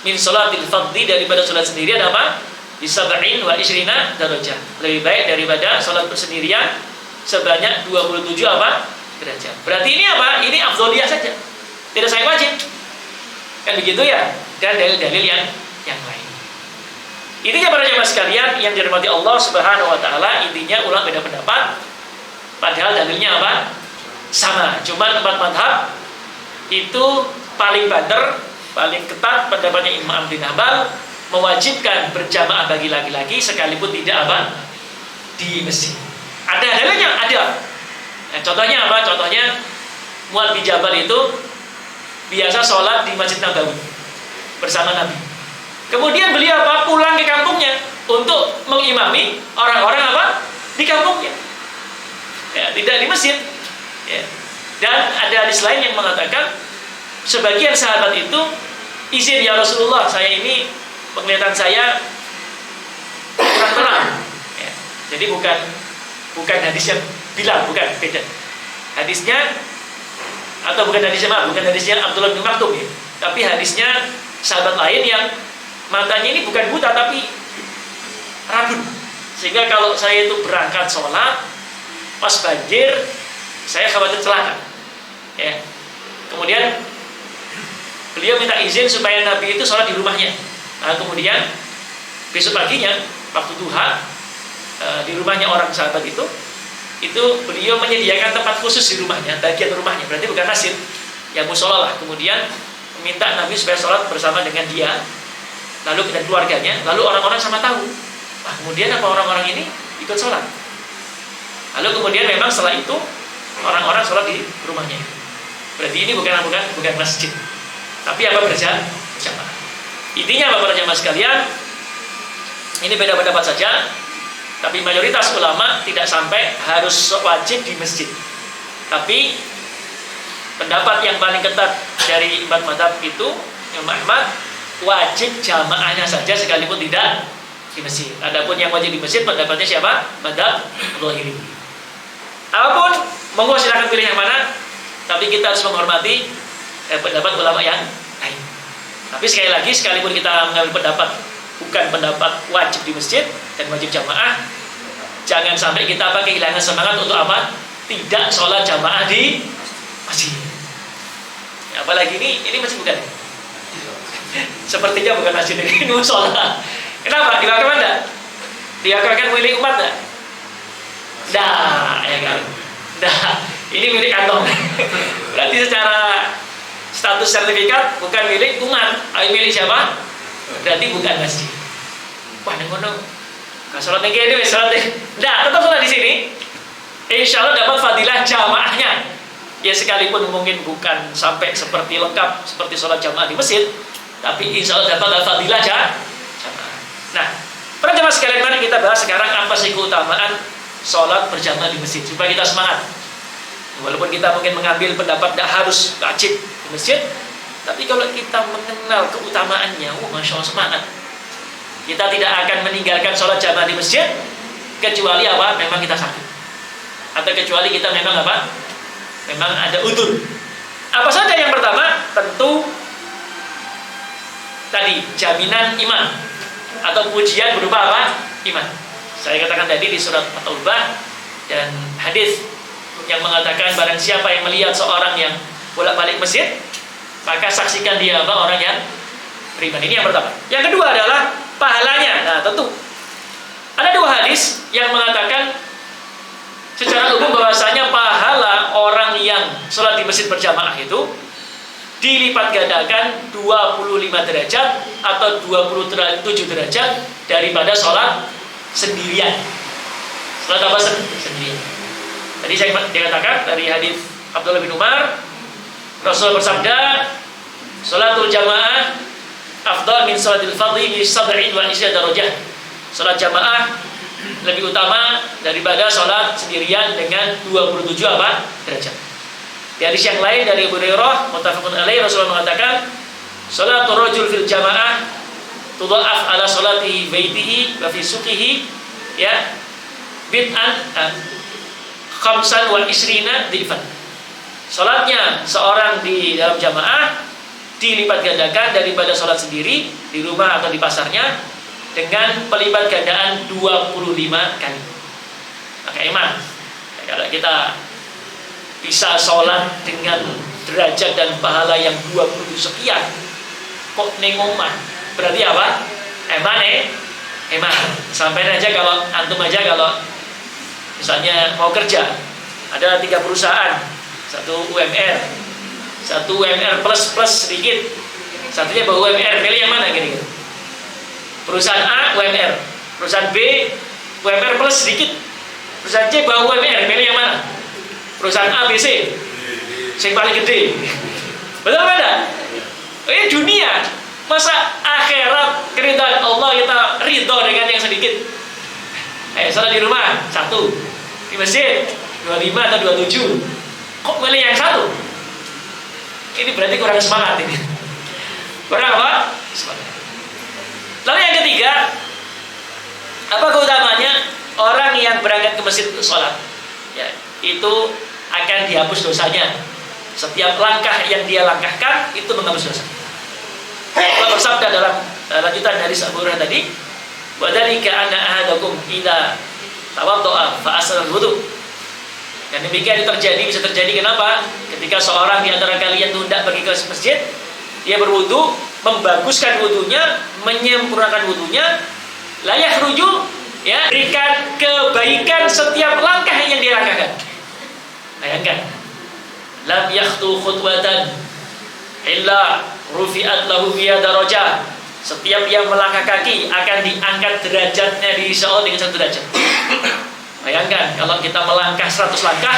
min sholatil fardhi, daripada sholat sendirian apa? Bisab'in wa ishrina darajah, lebih baik daripada sholat bersendirian sebanyak 27 apa? Derajat. Berarti ini apa? Ini afdoliyah saja, tidak saya wajib, kan begitu ya. Dan dalil-dalil yang lain. Intinya para jemaah sekalian yang dirahmati Allah Subhanahu wa taala, intinya ulama beda pendapat, padahal dalilnya apa? Sama. Cuma empat madhab itu paling banter, paling ketat pendapatnya Imam bin Hanbal, mewajibkan berjamaah bagi laki-laki sekalipun tidak apa? Di masjid. Ada dalilnya? Ada. Nah, contohnya apa? Contohnya Mu'adz bin Jabal itu biasa sholat di Masjid Nabawi bersama Nabi. Kemudian beliau apa? Pulang ke kampungnya untuk mengimami orang-orang apa? Di kampungnya. Ya, tidak di masjid. Ya. Dan ada hadis lain yang mengatakan sebagian sahabat itu izin, ya Rasulullah, saya ini penglihatan saya kurang terang. Ya. Jadi bukan hadis yang bilang, bukan, beda. Hadisnya atau bukan hadisnya Abdullah bin Maktum ya. Tapi hadisnya sahabat lain yang matanya ini bukan buta tapi rabun. Sehingga kalau saya itu berangkat sholat pas banjir, saya khawatir celaka. Ya. Kemudian beliau minta izin supaya Nabi itu sholat di rumahnya. Nah, kemudian besok paginya waktu duha di rumahnya orang sahabat itu beliau menyediakan tempat khusus di rumahnya, bagian rumahnya, berarti bukan masjid, ya musola lah. Kemudian meminta Nabi supaya sholat bersama dengan dia, lalu dan keluarganya, lalu orang-orang sama tahu. Nah, kemudian apa orang-orang ini ikut sholat. Lalu kemudian memang setelah itu orang-orang sholat di rumahnya. Berarti ini bukan masjid, tapi apa berjamaah. Intinya para jamaah sekalian, ini beda pendapat saja, tapi mayoritas ulama tidak sampai harus wajib di masjid. Tapi pendapat yang paling ketat dari empat mazhab itu, Imam Ahmad, wajib jamaahnya saja sekalipun tidak di masjid. Adapun yang wajib di masjid pendapatnya siapa? Mazhab Zahiri. Apapun, monggo silakan pilih yang mana, tapi kita harus menghormati pendapat ulama yang lain. Tapi sekali lagi, sekalipun kita mengambil pendapat bukan pendapat wajib di masjid dan wajib jamaah, jangan sampai kita kehilangan semangat untuk apa? Tidak sholat jamaah di masjid. Ya, apalagi ini masjid bukan? Sepertinya bukan masjid ini sholat. Kenapa? Dibakar mana? Dibakarkan milik umat enggak? Dah, ya kan? Dah, ini milik kantong. Berarti secara status sertifikat bukan milik umat, milik siapa? Berarti bukan masjid. Wah, ngono. Nah, sholat yang ini, sholat yang... Nah, tetap sholat di sini. Insya Allah dapat fadilah jamaahnya. Ya sekalipun mungkin bukan sampai seperti lengkap seperti sholat jamaah di masjid, tapi insya Allah dapat fadilah jamaah. Nah, para jamaah sekalian, mari kita bahas sekarang apa sih keutamaan sholat berjamaah di masjid supaya kita semangat. Walaupun kita mungkin mengambil pendapat tidak harus wajib di masjid, tapi kalau kita mengenal keutamaannya, masya Allah semangat. Kita tidak akan meninggalkan sholat jamaah di masjid kecuali apa? Memang kita sakit, atau kecuali kita memang apa? Memang ada udzur. Apa saja? Yang pertama, tentu tadi jaminan iman atau pujian berupa apa? Iman. Saya katakan tadi di surat At-Taubah dan hadis yang mengatakan barang siapa yang melihat seorang yang bolak-balik masjid, maka saksikan dia orang yang beriman. Ini yang pertama. Yang kedua adalah pahalanya. Nah, tentu ada dua hadis yang mengatakan secara umum bahwasanya pahala orang yang sholat di masjid berjamaah itu dilipat gandakan 25 derajat atau 27 derajat daripada sholat sendirian. Sholat apa sendirian? Tadi saya dikatakan dari hadis Abdullah bin Umar, Rasul bersabda, sholatul jamaah afdal min sholatil fardhi bi 27 darajah. Sholat jamaah lebih utama daripada sholat sendirian dengan 27 derajat. Di hadis yang lain dari Abu Hurairah muttafaqun alaih, Rasulullah mengatakan, sholatul rajul fil jamaah tudha'af ala sholatihi baitihi wa fi suqihi ya bid'an khamsan wal isrina dhifan. Sholatnya seorang di dalam jamaah dilipat gandakan daripada sholat sendiri di rumah atau di pasarnya dengan pelipat gandaan 25 kali. Maka iman, kalau kita bisa sholat dengan derajat dan pahala yang 20 sekian kok ning omah, berarti apa? Eman. Sampai aja kalau antum aja kalau misalnya mau kerja, ada 3 perusahaan, satu UMR plus sedikit, satunya bawa UMR, pilih yang mana kira-kira? Perusahaan A UMR, perusahaan B UMR plus sedikit, perusahaan C bawa UMR, pilih yang mana? Perusahaan A, B, C yang paling gede. Betul pada? Ini dunia, masa akhirat keridhaan Allah kita ridho dengan yang sedikit. Sholat di rumah 1, di masjid 25 atau 27, kok milih yang 1? Ini berarti kurang semangat ini. Kurang apa? Semangat. Lalu yang ketiga, apa keutamanya? Orang yang berangkat ke masjid untuk sholat, ya, itu akan dihapus dosanya. Setiap langkah yang dia langkahkan itu menghapus dosa. Allah bersabda dalam lanjutan dari Abu Hurairah tadi, wa dzalika anna ahadakum idza tawaddaa fa asal wudu. Dan demikian bisa terjadi kenapa? Ketika seorang di antara kalian hendak pergi ke masjid, dia berwudu, membaguskan wudunya, menyempurnakan wudunya, la yakhruju, ya, berikan kebaikan setiap langkah yang dia langkahkan. Bayangkan, lam yakhtu khutwatan illa rufi'at lahu biha darajah. Setiap yang melangkah kaki akan diangkat derajatnya di sisi Allah dengan 1 derajat. Bayangkan kalau kita melangkah 100 langkah,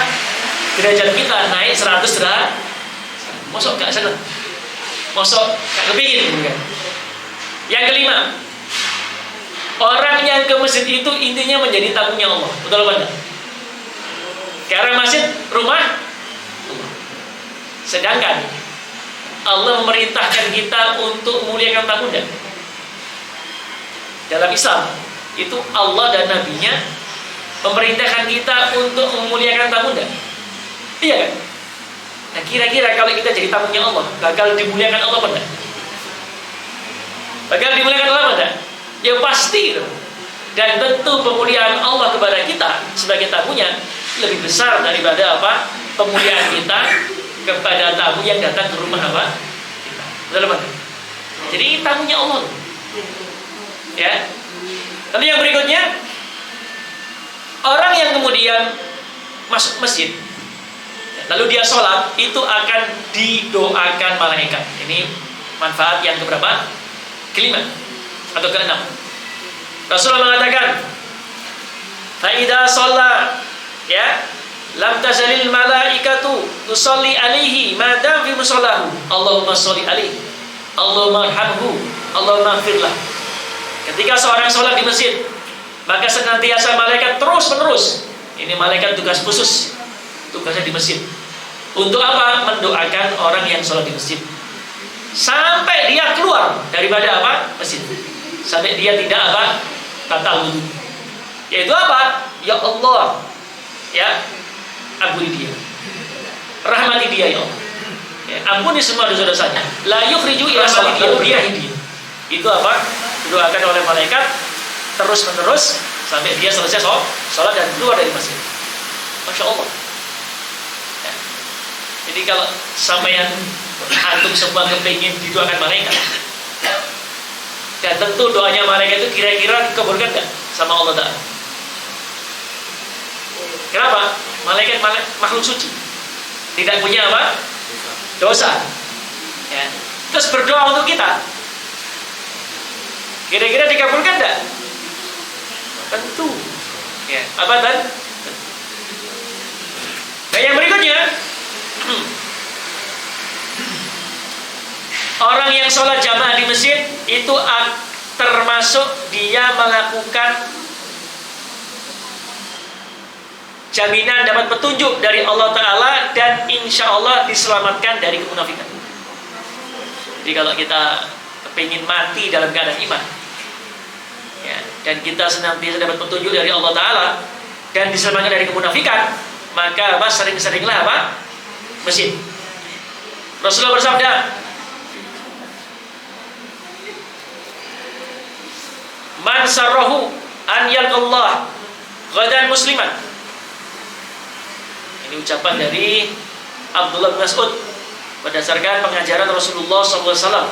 derajat kita naik 100 derajat. Mosok gak seneng? Mosok gak kepingin kan? Yang kelima, orang yang ke masjid itu intinya menjadi tamunya Allah. Betul apa enggak? Karena masjid rumah. Sedangkan Allah memerintahkan kita untuk memuliakan tamu. Dalam Islam itu Allah dan Nabi-Nya memerintahkan kita untuk memuliakan tamu. Iya kan? Nah, kira-kira kalau kita jadi tamunya Allah, bakal dimuliakan Allah apa enggak? Bakal dimuliakan Allah apa enggak? Ya pasti gitu. Dan tentu pemuliaan Allah kepada kita sebagai tamunya lebih besar daripada apa? Pemuliaan kita kepada tamu yang datang ke rumah apa? Kita. Betul apa? Jadi tamunya Allah. Ya. Lalu yang berikutnya, orang yang kemudian masuk masjid, lalu dia sholat, itu akan didoakan malaikat. Ini manfaat yang keberapa? Kelima atau keenam. Rasulullah mengatakan, fa idza shalla, ya, lam tazalil malaikatu tusalli alaihi madam fi musallahu. Allahumma sholli alaihi, Allahumma arhamhu, Allahumma ighfirlah. Ketika seorang sholat di masjid, maka senantiasa malaikat terus-menerus. Ini malaikat tugas khusus, tugasnya di masjid. Untuk apa? Mendoakan orang yang sholat di masjid sampai dia keluar daripada apa? Masjid. Sampai dia tidak apa? Batal wudu. Yaitu apa? Ya Allah, ya, ampuni dia, rahmati dia, ya Allah, ya, ampuni semua dosa-dosanya. La yukhriju ila sholat, dia hidup. Itu apa? Didoakan oleh malaikat terus-menerus sampai dia selesai sholat dan keluar dari masjid. Masya Allah. Ya. Jadi kalau sampai yang Antum semua kepingin didoakan malaikat. Dan tentu doanya malaikat itu kira-kira dikabulkan nggak sama Allah Ta'ala? Kenapa? Malaikat makhluk suci, tidak punya apa? Dosa. Ya. Terus berdoa untuk kita, kira-kira dikabulkan nggak? Tentu. Ya. Apa dan? Nah, yang berikutnya, orang yang sholat jamaah di masjid itu termasuk dia melakukan jaminan dapat petunjuk dari Allah Ta'ala dan insya Allah diselamatkan dari kemunafikan. Jadi kalau kita ingin mati dalam keadaan iman, ya, dan kita senantiasa dapat petunjuk dari Allah Ta'ala dan diselamatkan dari kemunafikan, maka apa, sering-seringlah apa? Masjid. Rasulullah bersabda, man sarrahu an yalqallah ghadan musliman. Ini ucapan dari Abdullah bin Mas'ud berdasarkan pengajaran Rasulullah SAW.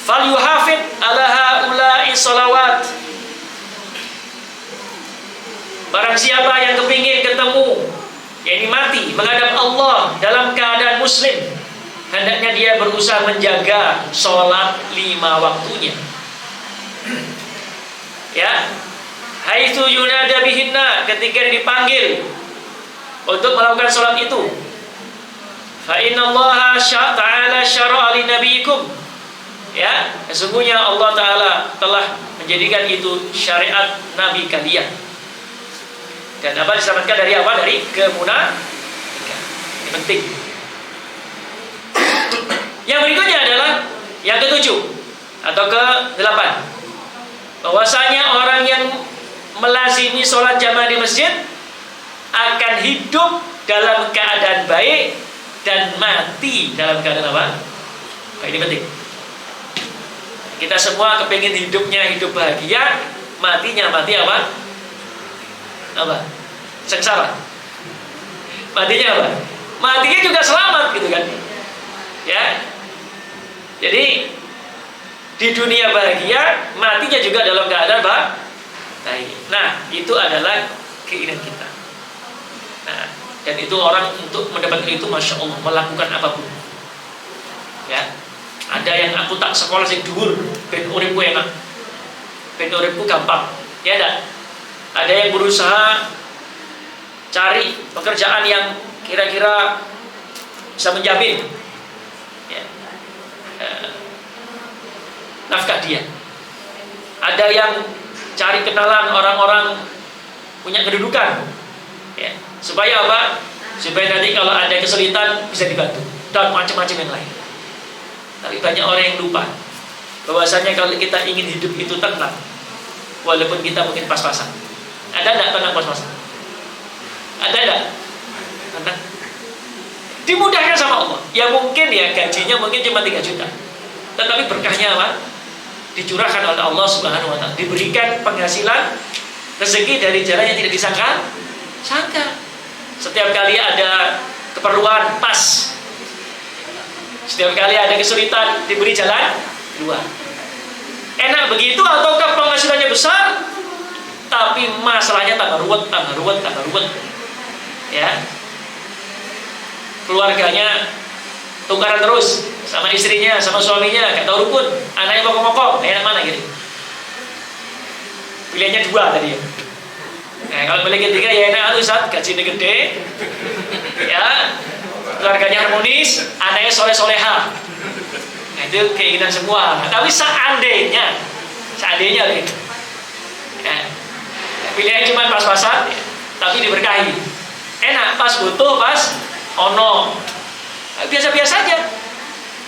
Fal yuhafid ala haula'i salawat. Barang siapa yang kepingin ketemu, yakni mati menghadap Allah dalam keadaan muslim, hendaknya dia berusaha menjaga sholat 5 waktunya. Ya, haitsu yunada bihinna, ketika dipanggil untuk melakukan sholat itu. Fa innallaha ta'ala syara'a li nabiyikum. Ya, sesungguhnya Allah Ta'ala telah menjadikan itu syariat nabi kalian. Dan apa, diselamatkan dari apa? Dari kemunafikan. Ini penting. Yang berikutnya adalah yang ke-7 atau ke-8. Bahwasanya orang yang melazimi sholat jamaah di masjid akan hidup dalam keadaan baik dan mati dalam keadaan apa? Nah, ini penting. Kita semua kepingin hidupnya hidup bahagia, matinya mati apa? Apa? Sengsara. Matinya apa? Matinya juga selamat gitu kan? Ya. Jadi di dunia bahagia, matinya juga dalam keadaan baik. Nah, itu adalah keinginan kita. Nah, dan itu orang untuk mendapatkan itu, masya Allah, melakukan apapun. Ya, ada yang aku tak sekolah sing dhuwur, ben uripku enak, ben uripku gampang. Ya ada. Ada yang berusaha cari pekerjaan yang kira-kira bisa menjamin, ya, nafkah dia. Ada yang cari kenalan orang-orang punya kedudukan, ya, supaya apa? Supaya nanti kalau ada kesulitan bisa dibantu dan macam-macam yang lain. Tapi banyak orang yang lupa bahwasanya kalau kita ingin hidup itu tenang, walaupun kita mungkin pas-pasan. Ada enggak tenang pas-pasan? Ada enggak? Tenang. Dimudahkan sama Allah. Ya mungkin ya gajinya mungkin cuma 3 juta. Tetapi berkahnya apa? Dicurahkan oleh Allah Subhanahu wa Ta'ala. Diberikan penghasilan rezeki dari jalan yang tidak disangka. Setiap kali ada keperluan pas. Setiap kali ada kesulitan diberi jalan keluar. Enak begitu ataukah penghasilannya besar tapi masalahnya tambah ruwet. Ya. Keluarganya tukaran terus sama istrinya, sama suaminya, gak tahu rukun, anaknya pokok-pokok, enak mana gitu. Pilihannya 2 tadi ya. Nah, kalau pilih ketiga ya enak Ustaz, gajinya gede. Ya. Keluarganya harmonis, anaknya soleh-soleha. Nah, itu keinginan semua. Nah, tapi seandainya gitu. Ya. Pilihannya cuma pas-pasan, tapi diberkahi. Enak, pas butuh, pas ono. Biasa-biasa aja.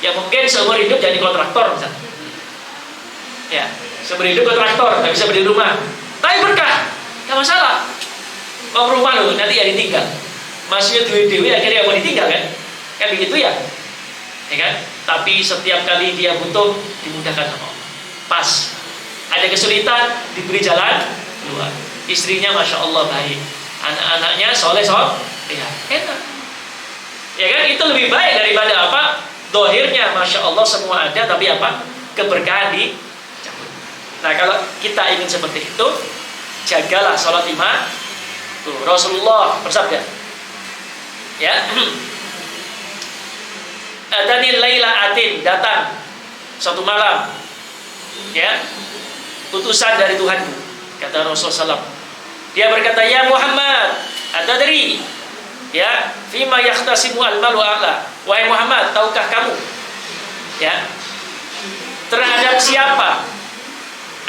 Ya mungkin seumur hidup jadi kontraktor misalnya. Ya, seumur hidup kontraktor, nggak bisa beli rumah. Tapi berkah, nggak masalah. Mau rumah loh, nanti ya ditinggal. Maksudnya dewi-dewi akhirnya mau ditinggal kan? Kan begitu ya? Ya kan? Tapi setiap kali dia butuh dimudahkan sama Allah. Pas ada kesulitan diberi jalan keluar. Istrinya masya Allah baik, anak-anaknya soleh ya enak. Ya kan, itu lebih baik daripada apa? Dohirnya Masya Allah semua ada, tapi apa? Keberkahan dicabut. Nah kalau kita ingin seperti itu, jagalah sholat 5. Tuh, Rasulullah bersabda, ya, Atanil laila atin, datang suatu malam, ya, utusan dari Tuhanku, kata Rasulullah SAW. Dia berkata, ya Muhammad, atadri, ya, fima yahtasimu al-malu a'la. Wahai Muhammad, tahukah kamu, ya, terhadap siapa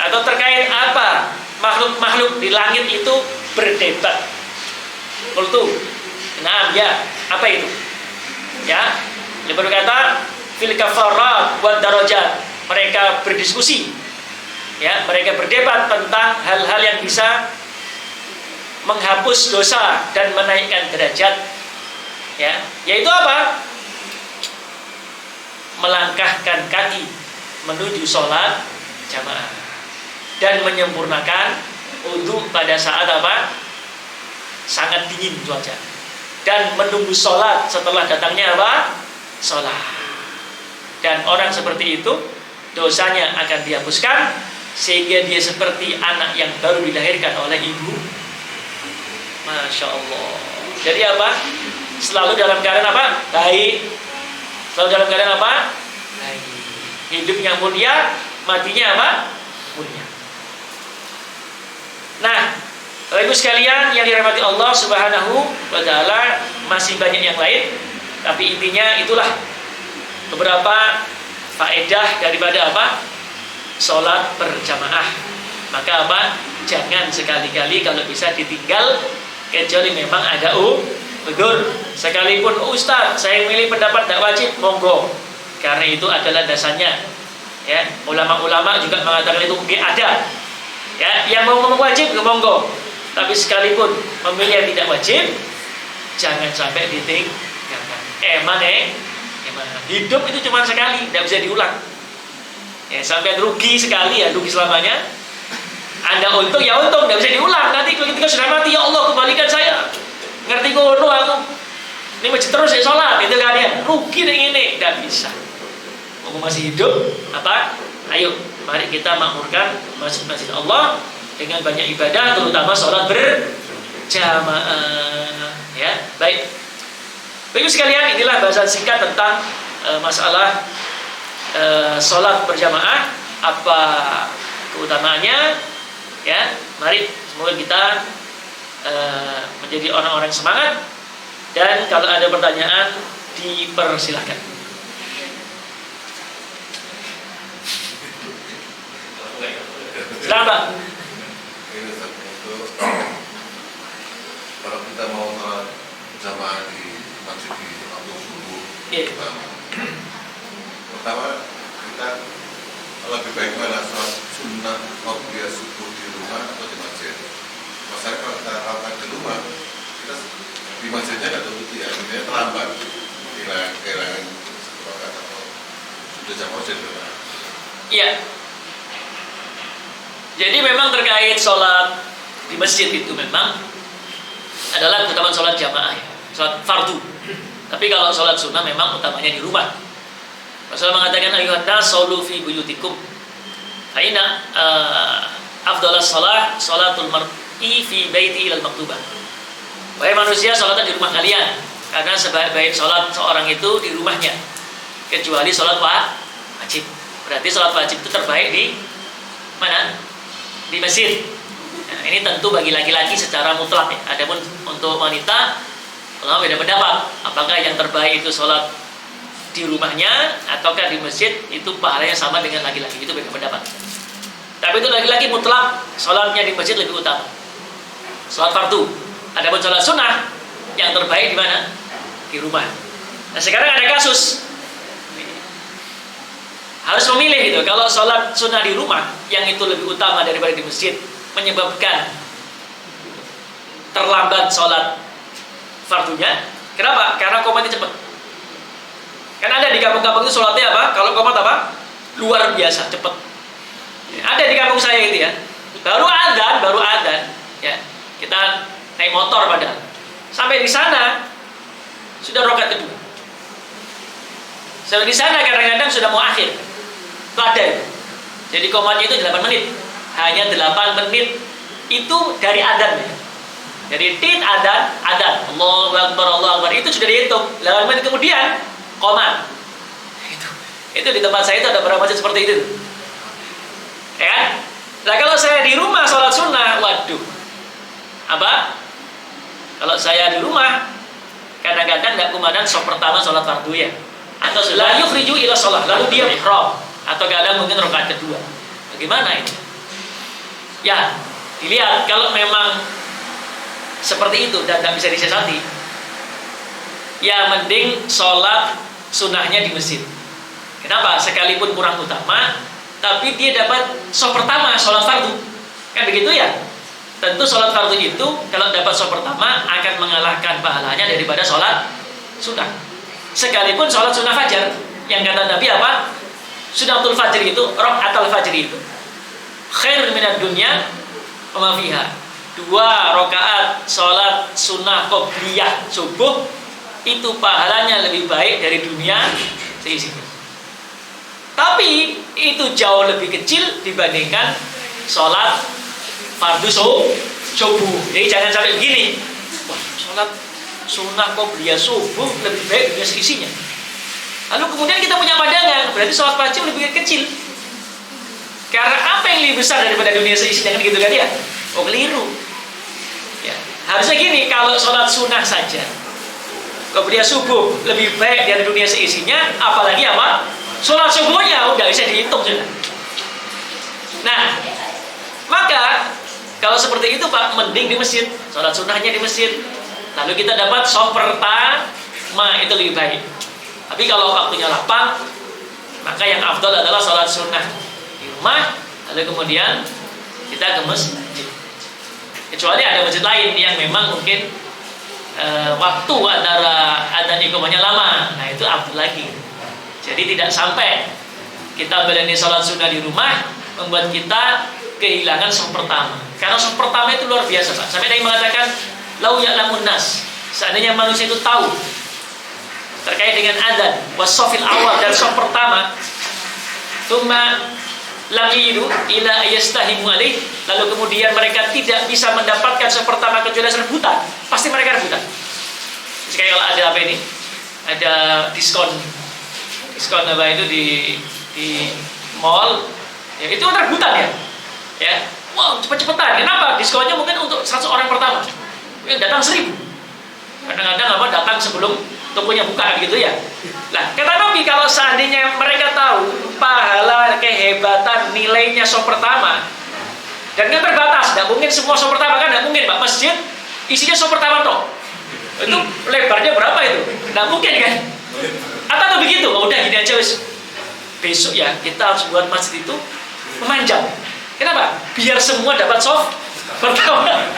atau terkait apa makhluk-makhluk di langit itu berdebat? Qultu, nah, ya, apa itu? Ya, dia berkata, fil kafarat wa darajat. Mereka berdiskusi, ya, mereka berdebat tentang hal-hal yang bisa menghapus dosa dan menaikkan derajat, ya, yaitu apa? Melangkahkan kaki menuju sholat jamaah dan menyempurnakan wudu pada saat apa? Sangat dingin cuaca, dan menunggu sholat setelah datangnya apa? Sholat. Dan orang seperti itu dosanya akan dihapuskan sehingga dia seperti anak yang baru dilahirkan oleh ibu. Masya Allah. Jadi apa? Selalu dalam keadaan apa? Baik. Selalu dalam keadaan apa? Baik. Hidupnya mulia, matinya apa? Mulia. Nah, Bapak Ibu sekalian yang dirahmati Allah Subhanahu wa Ta'ala, masih banyak yang lain, tapi intinya itulah beberapa faedah daripada apa? Sholat berjamaah. Maka apa? Jangan sekali-kali kalau bisa ditinggal, kecuali memang ada udzur. Sekalipun Ustaz, saya milih pendapat tidak wajib, monggo. Karena itu adalah dasarnya. Ya, ulama-ulama juga mengatakan itu mungkin ada. Ya, yang mau ngomong wajib, monggo. Tapi sekalipun memilih yang tidak wajib, jangan sampai ditinggalkan. Emang hidup itu cuma sekali, tidak bisa diulang. Ya, sampai rugi sekali ya, rugi selamanya. Anda untung ya untung, tidak bisa diulang. Nanti ketika sudah mati, ya Allah kembalikan saya. Ngerti ngono aku. Ini masih terus saya sholat, itu kan ya. Rugi dengan ini, tidak bisa. Mau masih hidup, apa? Ayo, mari kita makmurkan masjid-masjid Allah dengan banyak ibadah, terutama sholat berjamaah. Ya, baik. Baik sekalian, inilah bahasan singkat tentang masalah sholat berjamaah, apa keutamaannya. Ya, mari semoga kita menjadi orang-orang semangat, dan kalau ada pertanyaan dipersilahkan. Silakan Pak. Ini untuk kalau kita mau sholat jamaah di masjid di waktu subuh, pertama kita lebih baik mana sholat sunnah waktu subuh di rumah atau di masjid. Masalahnya kalau kita lakukan di rumah, kita di masjidnya nggak tahu ya, artinya terlambat, kehilangan sepakat atau sudah jam masjid. Iya. Jadi memang terkait sholat di masjid itu memang adalah keutamaan sholat jamaah, ya, sholat fardu. Tapi kalau sholat sunnah memang utamanya di rumah. Rasulullah mengatakan, ayuhan nas shollu fi buyutikum. Aina afdalas shalah sholatul mar'i fi baiti ilal maktubah. Wahai manusia, sholatlah di rumah kalian, karena sebaik-baik sholat seorang itu di rumahnya, kecuali sholat wajib. Berarti sholat wajib itu terbaik di mana? Di masjid. Nah, ini tentu bagi laki-laki secara mutlak ya. Adapun untuk wanita, ulama beda pendapat. Apakah yang terbaik itu sholat di rumahnya ataukah di masjid, itu pahalanya sama dengan laki-laki, itu beda pendapat. Tapi itu laki-laki mutlak sholatnya di masjid lebih utama, sholat fardu. Adapun sholat sunnah yang terbaik di mana? Di rumah. Nah sekarang ada kasus harus memilih gitu. Kalau sholat sunnah di rumah yang itu lebih utama daripada di masjid, menyebabkan terlambat sholat fardunya. Kenapa? Karena komatnya cepat. Kan ada di kampung-kampung itu sholatnya apa? Kalau komat apa? Luar biasa cepat. Ada di kampung saya itu ya. Baru adzan, ya. Kita naik motor padahal. Sampai di sana sudah rakaat kedua. Sampai di sana kadang-kadang sudah mau akhir. Itu ada itu. Jadi komatnya itu 8 menit. Hanya 8 menit itu dari adzan ya. Dari tit adzan, Allahu Akbar, itu sudah dihitung. 8 menit kemudian komat. Itu di tempat saya itu ada beberapa masjid seperti itu. Ya kan? Nah kalau saya di rumah sholat sunnah, waduh, apa? Kalau saya di rumah, kadang-kadang nggak kumandang sholat pertama sholat fardu ya, atau la yukhriju ila sholat, lalu dia ihram, atau kadang mungkin rakaat kedua. Bagaimana ini? Ya, dilihat kalau memang seperti itu dan tidak bisa disiasati, ya mending sholat sunnahnya di masjid. Kenapa? Sekalipun kurang utama, tapi dia dapat sholat pertama, sholat fardu. Kan begitu ya? Tentu sholat fardu itu kalau dapat sholat pertama akan mengalahkan pahalanya daripada sholat sunnah. Sekalipun sholat sunnah fajar, yang kata Nabi apa? Sunnatul fajr itu, rakaatul fajr itu khairun minad dunya wa ma fiha. 2 rakaat sholat sunnah qobliyah subuh itu pahalanya lebih baik dari dunia seisinya. Tapi itu jauh lebih kecil dibandingkan sholat fardu subuh. Jadi jangan sampai begini. Wah, sholat sunnah qobliyah subuh lebih baik dari seisinya. Lalu kemudian kita punya pandangan, berarti sholat wajib lebih kecil. Karena apa yang lebih besar daripada dunia seisinya, kan gitu kan ya? Oh, keliru. Ya, harusnya gini, kalau sholat sunnah saja qobliyah subuh lebih baik dari dunia seisinya, apalagi apa? Sholat subuhnya udah bisa dihitung sudah. Nah, maka kalau seperti itu Pak, mending di masjid, sholat sunnahnya di masjid. Lalu kita dapat shaf pertama, itu lebih baik. Tapi kalau waktunya lapang, maka yang afdal adalah sholat sunnah di rumah, lalu kemudian kita ke masjid. Kecuali ada masjid lain yang memang mungkin waktu antara adzan iqamahnya lama, nah itu afdal lagi. Jadi tidak sampai kita berani sholat sunnah di rumah membuat kita kehilangan shaf pertama. Karena shaf pertama itu luar biasa Pak. Sampai Nabi mengatakan lau ya'lamun nas, seandainya manusia itu tahu terkait dengan adzan wasofil awal dan shaf pertama, tsumma lam yidu ila yastahimu alaih, lalu kemudian mereka tidak bisa mendapatkan shaf pertama kecuali rebutan, pasti mereka rebutan. Jadi kalau ada apa ini? Ada diskon apa itu di mall, ya itu rebutan ya. Ya, wow, cepet-cepetan. Kenapa? Diskonnya mungkin untuk 100 orang pertama. Yang datang 1000. Kadang-kadang apa datang sebelum tokonya buka gitu ya. Nah, kata Nabi kalau seandainya mereka tahu pahala, kehebatan, nilainya shaf pertama, dan kan terbatas, tidak mungkin semua shaf pertama kan, tidak mungkin Pak, masjid isinya shaf pertama toh. Itu lebarnya berapa itu? Tidak mungkin kan? Atau begitu, oh, udah gini aja wis. Besok ya kita harus buat masjid itu memanjang. Kenapa? Biar semua dapat shaf pertama.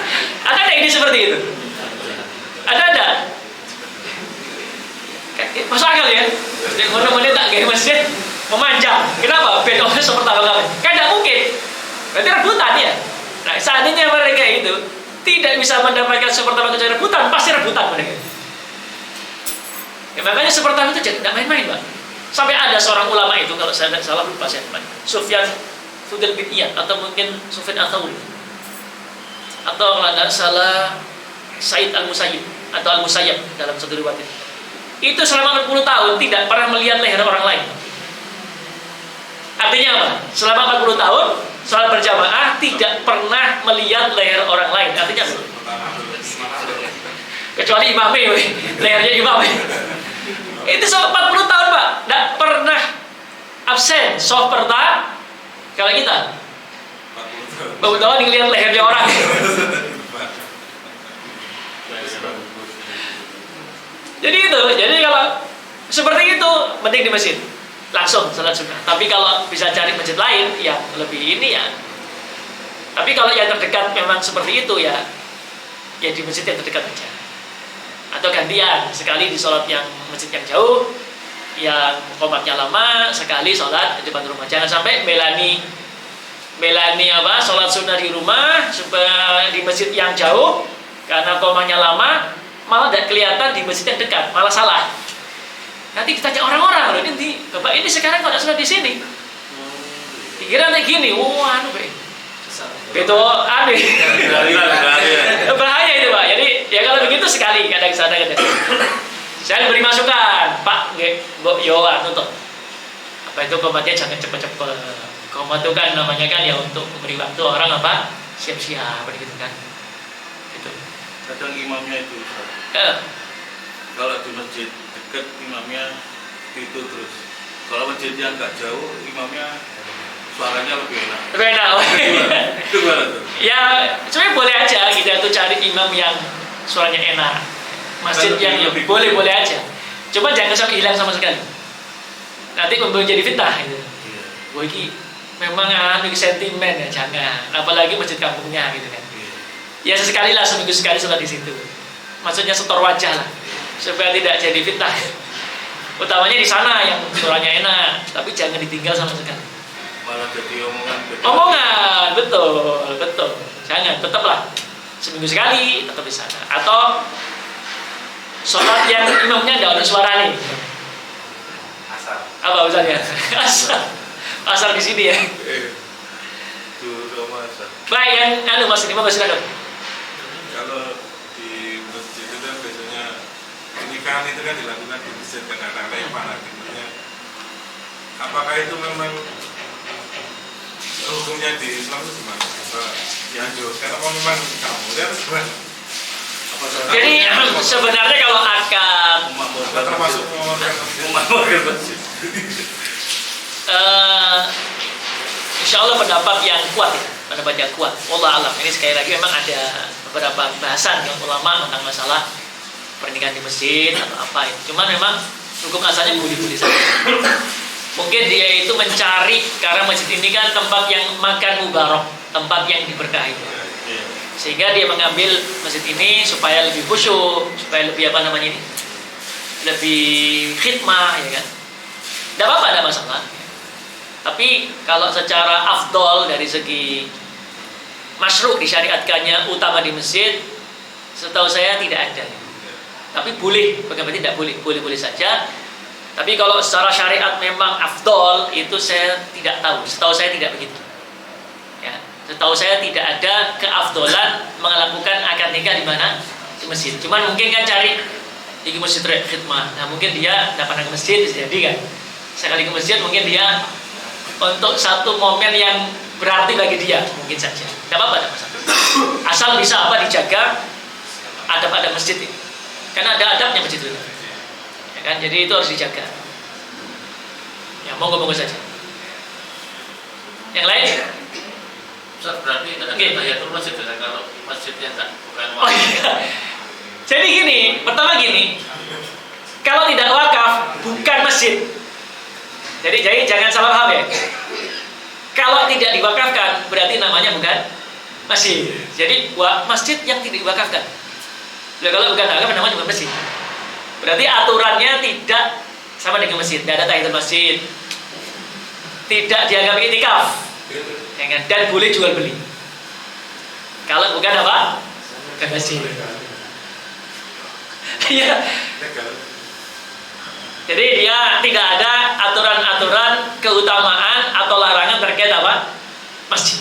Ada ide seperti itu? Ada. Masuk akal ya? Jadi mana-mana tak kayak masjid memanjang. Kenapa? Ben orang shaf pertama kali. Kan tidak mungkin. Berarti rebutan ya. Nah, seandainya mereka itu tidak bisa mendapatkan shaf pertama kecuali rebutan, pasti rebutan mereka. Ya, makanya seperti itu tidak main-main Pak. Sampai ada seorang ulama itu, kalau saya tidak salah lupa saya namanya, Sufyan Fudel bin Iyad, atau mungkin Sufyan Ats-Tsauri, atau kalau tidak salah Said Al-Musayyib atau Al-Musayyab dalam satu riwayat itu selama 40 tahun tidak pernah melihat leher orang lain. Artinya apa? Selama 40 tahun sholat berjamaah tidak pernah melihat leher orang lain. Artinya apa? Kecuali imamnya, lehernya imamnya. Itu sholat 40 tahun Pak, tidak pernah absen sholat pertama. Kalau kita baru tahun ngelihat lehernya orang. Jadi kalau seperti itu penting di masjid langsung salat sunnah. Tapi kalau bisa cari masjid lain yang lebih ini ya. Tapi kalau yang terdekat memang seperti itu ya di masjid yang terdekat aja. Atau gantian, sekali di sholat yang masjid yang jauh, yang qomatnya lama, sekali sholat di depan rumah. Jangan sampai melani apa sholat sunnah di rumah supaya di masjid yang jauh karena qomatnya lama malah tidak kelihatan di masjid yang dekat, malah salah. Nanti ditanya orang-orang loh, ini bapak ini sekarang kok sholat di sini? Dikira nanti gini, anu Pak. Itu aneh. Bahaya itu Pak. Jadi ya kalau begitu sekali kadang sana kadang. Saya beri masukan, Pak, Mbok yo anu toh. Apa itu komatnya jangan cepet-cepet. Komat itu kan namanya kan ya untuk memberi waktu orang apa? Siap-siap begitu kan. Gitu. Kadang imamnya itu kalau di masjid dekat imamnya itu terus. Kalau masjid yang agak jauh imamnya suaranya lebih enak. Lebih enak. Itu gimana tuh? Ya, sebenarnya boleh aja kita tuh cari imam yang suaranya enak. Masjid yang boleh aja. Cuma jangan sampai hilang sama sekali. Nanti membuat jadi fitnah gitu. Iya. Wah ini memang anu sentimen ya, jangan. Apalagi masjid kampungnya gitu kan. Iya. Ya sesekali lah, seminggu sekali sholat di situ. Maksudnya setor wajah lah, supaya tidak jadi fitnah. Utamanya di sana yang suaranya enak, tapi jangan ditinggal sama sekali. Malah jadi omongan. Omongan, betul. Jangan, tetaplah seminggu sekali tetap di sana. Atau sholat yang imamnya tidak ada suara nih. Asal. Apa misalnya? Asar di sini ya. Tuh sama asal. Baik, yang anu Mas Imam silakan. Kalau di masjid itu kan biasanya pernikahan itu kan dilakukan di masjid kadang-kadang yang mana timurnya. Apakah itu memang hukumnya di Islam itu gimana? Apa dianjurkan apa memang kamu lihat gimana? Apa Jadi sebenarnya kalau akad apa termasuk memamurkan masjid? Insya Allah pendapat yang kuat ya, pendapat yang kuat. Wallah alam. Ini sekali lagi memang ada beberapa bahasan yang ulama tentang masalah pernikahan di masjid atau apa itu. Cuman memang hukum asalnya boleh-boleh saja. Mungkin dia itu mencari, karena masjid ini kan tempat yang makan mubarak, tempat yang diberkahi. Sehingga dia mengambil masjid ini supaya lebih khusyuk, supaya lebih apa namanya ini, lebih khidmah, ya kan. Tidak apa-apa, tidak masalah. Tapi kalau secara afdol dari segi masyru' disyariatkannya utama di masjid, setahu saya tidak ada. Tapi boleh, bagaimana tidak boleh? Boleh-boleh saja. Tapi kalau secara syariat memang afdol, itu saya tidak tahu. Setahu saya tidak begitu. Ya, setahu saya tidak ada keafdolan melakukan akad nikah di mana? Di masjid. Cuman mungkin kan cari di masjid khidmah. Nah mungkin dia datang ke masjid, bisa jadi kan. Sekali ke masjid mungkin dia untuk satu momen yang berarti bagi dia, mungkin saja. Tidak apa-apa, tidak masalah. Asal bisa apa dijaga adab-adab masjid ini. Karena ada adabnya masjid itu. Ya kan? Jadi itu harus dijaga. Ya monggo-monggo saja. Yang lain? Ustaz, berarti ada tahiyatul masjid ya, kalau masjidnya bukan wakaf. Oh iya. Jadi gini, pertama gini. Kalau tidak wakaf, bukan masjid. Jadi jangan salah paham ya. Kalau tidak diwakafkan, berarti namanya bukan masjid. Jadi masjid yang tidak diwakafkan. Kalau bukan wakaf, namanya bukan masjid. Berarti aturannya tidak sama dengan masjid. Tidak ada tahiyatul masjid. Tidak dianggap iktikaf. Dan boleh jual beli. Kalau bukan apa? Bukan masjid. Iya. Jadi dia tidak ada aturan-aturan keutamaan atau larangan terkait apa? Masjid.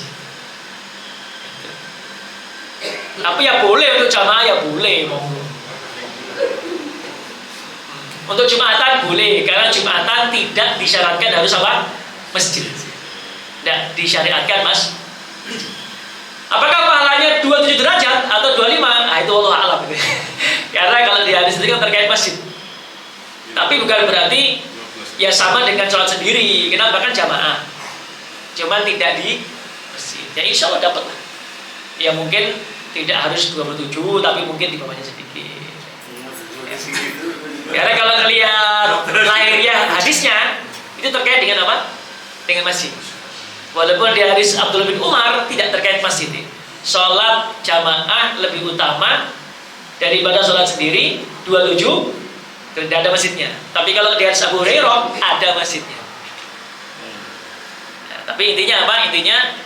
Tapi ya boleh untuk jamaah, ya boleh. Untuk Jumatan boleh, karena Jumatan tidak disyaratkan harus apa? Masjid. Tidak disyariatkan mas. Apakah pahalanya 27 derajat atau 25? Nah itu Allah alam. Karena kalau di hadis itu kan terkait masjid. Tapi bukan berarti ya sama dengan sholat sendiri. Kenapa? Kan jamaah. Cuman tidak di masjid. Ya insya Allah dapat lah. Ya mungkin tidak harus 27, tapi mungkin di bawahnya sedikit. Karena kalau ngelihat lahirnya hadisnya itu terkait dengan apa? Dengan masjid. Walaupun di hadis Abdullah bin Umar tidak terkait masjid. Sholat jamaah lebih utama daripada sholat sendiri 27. Tidak ada masjidnya. Tapi kalau di hadis Abu Hurairah ada masjidnya. Nah, tapi intinya apa? Intinya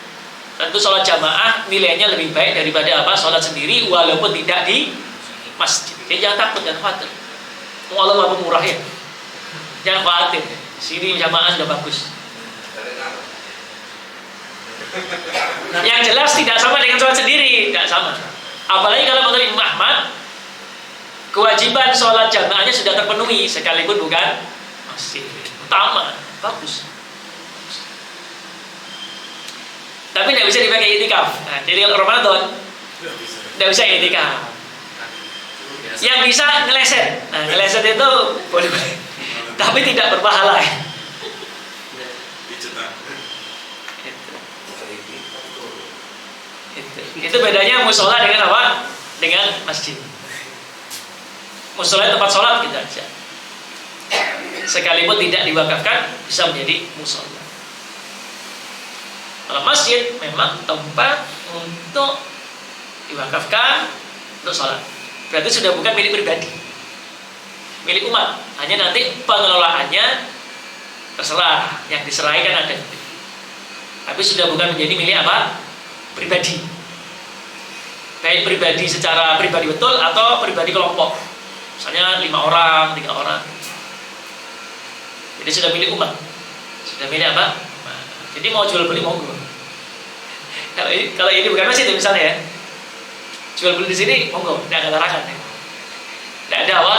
tentu sholat jamaah nilainya lebih baik daripada apa? Sholat sendiri walaupun tidak di masjid. Jadi jangan takut, jangan khawatir. Allah Maha Pemurah ya. Jangan khawatir. Sini jamaah sudah bagus. Yang jelas tidak sama dengan sholat sendiri, tidak sama. Apalagi kalau menurut Imam Ahmad, kewajiban sholat jamaahnya sudah terpenuhi sekalipun bukan masjid utama, bagus. Tapi tidak bisa dipakai itikaf. Nah, jadi Ramadan tidak bisa itikaf. Yang bisa ngeleset. Nah, ngeleset itu boleh, tapi tidak berpahala. Itu bedanya musola dengan apa? Dengan masjid. Musola tempat sholat kita aja. Sekalipun tidak diwakafkan bisa menjadi musola. Kalau masjid memang tempat untuk diwakafkan untuk sholat. Berarti sudah bukan milik pribadi, milik umat. Hanya nanti pengelolaannya terserah, yang diserahkan ada. Tapi sudah bukan menjadi milik apa? Pribadi. Baik pribadi secara pribadi betul atau pribadi kelompok. Misalnya 5 orang, 3 orang. Jadi sudah milik umat. Sudah milik apa? Jadi mau jual beli monggo. Kalau ini bukan masjid misalnya ya, jual beli di sini monggo, tidak ada larangan. Ya. Tidak ada apa?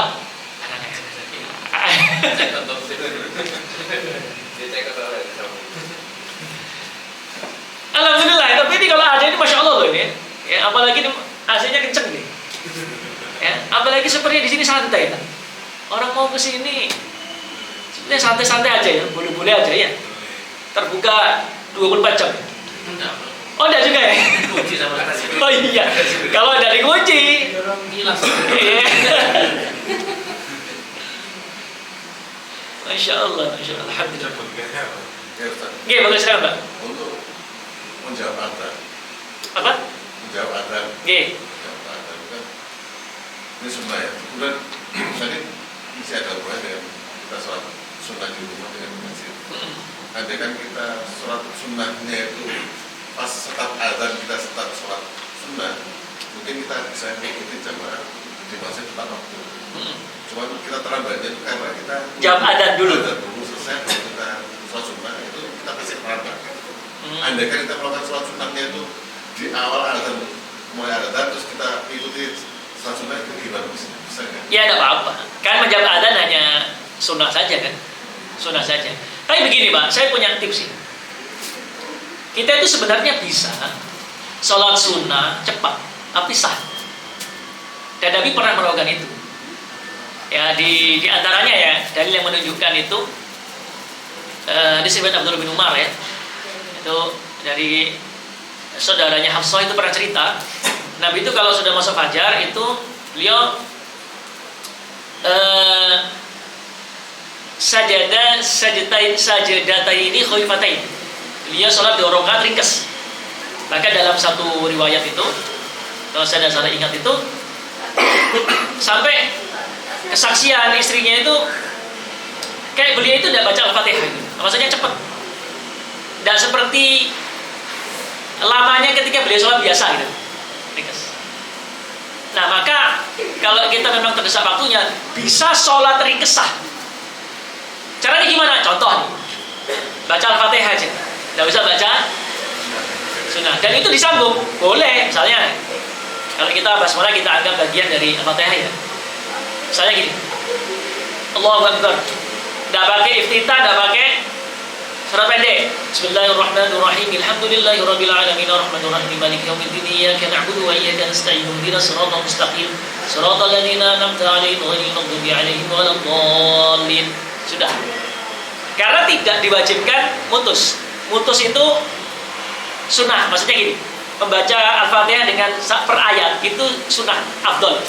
Alhamdulillah. Tapi ini kalau ada ini masya Allah loh ini. Ya, apalagi AC-nya kenceng nih. Ya, apalagi seperti di sini santai kan. Orang mau ke sini sebenarnya santai-santai aja ya, boleh-boleh aja ya. Terbuka 24 jam. Oh, enggak juga ya? Kunci sama tadi. Oh iya. Kalau ada dikunci. Hilang. Iya. Masya Allah, Masya Allah. Alhamdulillah. Ya, Ustaz. Oke, bagus sekali Pak. Untuk menjawab adzan. Apa? Menjawab adzan. Oke. Menjawab adzan kan ini sunnah ya. Kemudian tadi masih ada hubungan dengan kita sholat sunnah di rumah dengan masjid. Andai kan kita sholat sunnahnya itu pas setelah adzan kita start sholat sunnah, mungkin kita bisa mengikuti jamaah di masjid tepat waktu. Cuman kita terlambatnya itu karena kita Jawab adzan dulu. Adzan dulu selesai, baru kita sholat sunnah itu kita pasti terlambat. Andai kan kita melakukan sholat sunnahnya itu di awal adzan, mulai adzan terus kita ikuti sholat sunnah itu gimana bisa nggak? Ya tidak apa-apa. Kan menjawab adzan hanya sunnah saja kan? Sunnah saja. Tapi begini Pak, saya punya tips ini. Kita itu sebenarnya bisa sholat sunnah cepat, tapi sah. Dan Nabi pernah melakukan itu. Ya di antaranya ya dalil yang menunjukkan itu di riwayat Abdullah bin Umar ya. Itu dari saudaranya Hafsah itu pernah cerita. Nabi itu kalau sudah masuk fajar itu beliau sajadataini khaifatain. Beliau sholat 2 rakaat ringkas. Maka dalam satu riwayat itu, kalau saya salah ingat itu, sampai kesaksian istrinya itu kayak beliau itu tidak baca Al-Fatihah gitu. Maksudnya cepat. Tidak seperti lamanya ketika beliau sholat biasa gitu. Ringkas. Nah maka kalau kita memang terdesak waktunya, bisa sholat ringkas sah. Caranya gimana? Contoh nih, baca Al-Fatihah aja, tidak usah baca sunnah. Dan itu disambung, boleh. Misalnya kalau kita basmalah kita anggap bagian dari Al-Fatihah ya. Misalnya gini, Allahu Akbar, tidak pakai iftitah, tidak pakai surat pendek. Bismillahirrahmanirrahim. Alhamdulillahirabbil alamin arrahmanir rahim maliki yaumiddin iyyaka na'budu wa iyyaka nasta'in ihdinas siratal mustaqim siratal ladzina an'amta 'alaihim ghairil maghdubi 'alaihim waladdallin. Sudah. Karena tidak diwajibkan mutus. Mutus itu sunnah. Maksudnya gini, membaca Al-Fatihah dengan per ayat itu sunnah, afdol.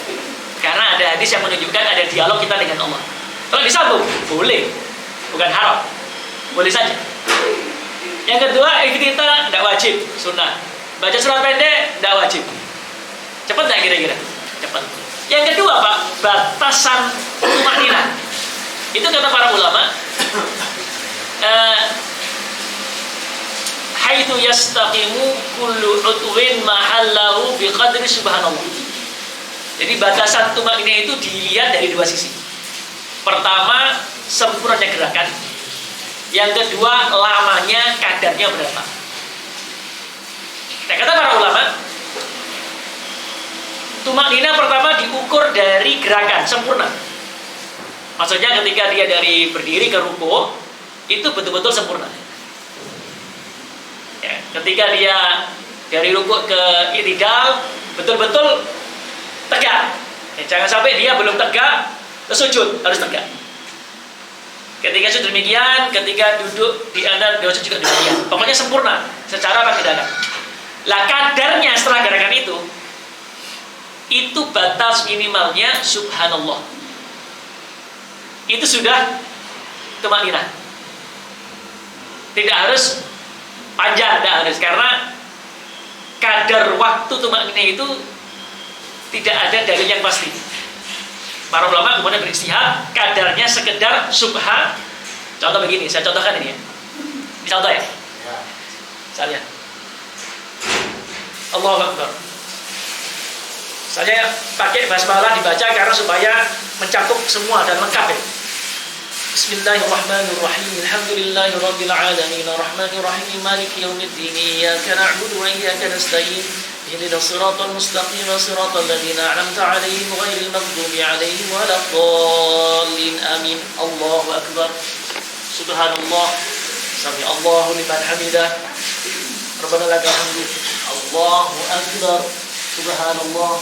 Karena ada hadis yang menunjukkan ada dialog kita dengan Allah. Kalau disambung, boleh. Bukan haram. Boleh saja. Yang kedua, iftitah tidak wajib, sunnah. Baca surat pendek tidak wajib. Cepat tidak kira-kira? Cepat. Yang kedua Pak, batasan tumakninah. Itu kata para ulama, haitsu yastaqimu kullu udwin mahallahu biqadri subhanallah. Jadi batasan tumakninah itu dilihat dari 2 sisi. Pertama, sempurnanya gerakan. Yang kedua, lamanya, kadarnya berapa. Nah, kata para ulama, tumaknina pertama diukur dari gerakan sempurna. Maksudnya ketika dia dari berdiri ke ruku itu betul-betul sempurna. Ya, ketika dia dari ruku ke i'tidal betul-betul tegak. Ya, jangan sampai dia belum tegak ke sujud, harus tegak. Ketika sujud demikian, ketika duduk di antara dua sujud juga demikian. Pokoknya sempurna secara gerakan. Lah kadarnya setelah gerakan itu batas minimalnya subhanallah. Itu sudah tumakninah. Tidak harus panjang, tidak harus, karena kadar waktu tumakninah itu tidak ada dalil yang pasti. Para ulama kemudian beristihad kadarnya sekedar subhan. Contoh begini, saya contohkan ini ya. Ini contoh ya. Misalnya Allahu Akbar. Saya pakai basmalah dibaca karena supaya mencakup semua dan lengkap ya. Bismillahirrahmanirrahim. Alhamdulillahirabbil alamin arrahmanir rahim maliki yaumiddin iyyaka na'budu wa iyyaka nasta'in ihdinas siratal mustaqim siratal ladzina an'amta 'alaihim ghairil maghdubi 'alaihim waladdallin amin. Allahu akbar. Subhanallah. Sami Allahu liman hamidah. Rabbana lakal hamdu. Allahu akbar. Subhanallah.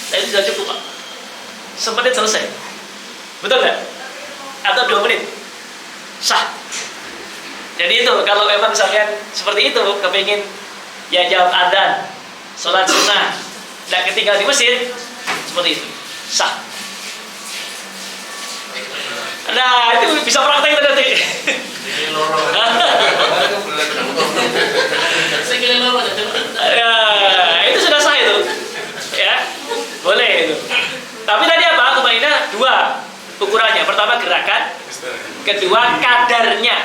Nah, itu sudah cukup, Pak. Semenit selesai. Betul nggak? Atau 2 menit? Sah. Jadi itu, kalau memang misalkan seperti itu, kepingin ya jawab adzan, sholat sunnah, dan ketinggalan di masjid, seperti itu. Sah. Nah, itu bisa praktek itu nanti. Ya, itu sudah sah itu. Ya, boleh itu. Tapi tadi apa? Tumakninah 2 ukurannya. Pertama gerakan, kedua kadarnya.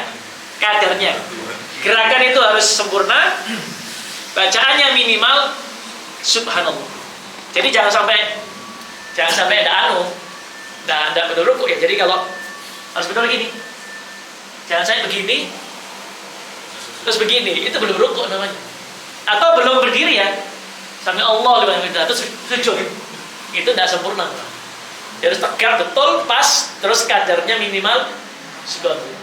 Gerakan itu harus sempurna, bacaannya minimal subhanallah. Jadi jangan sampai ada ada benar ruku ya. Jadi kalau harus benar gini, jangan saya begini terus begini, itu belum ruku namanya. Atau belum berdiri ya, sampai Allah liman hamidah terus sujud, itu tidak sempurna. Dia harus tegak betul, pas, terus kadarnya minimal subhanallah.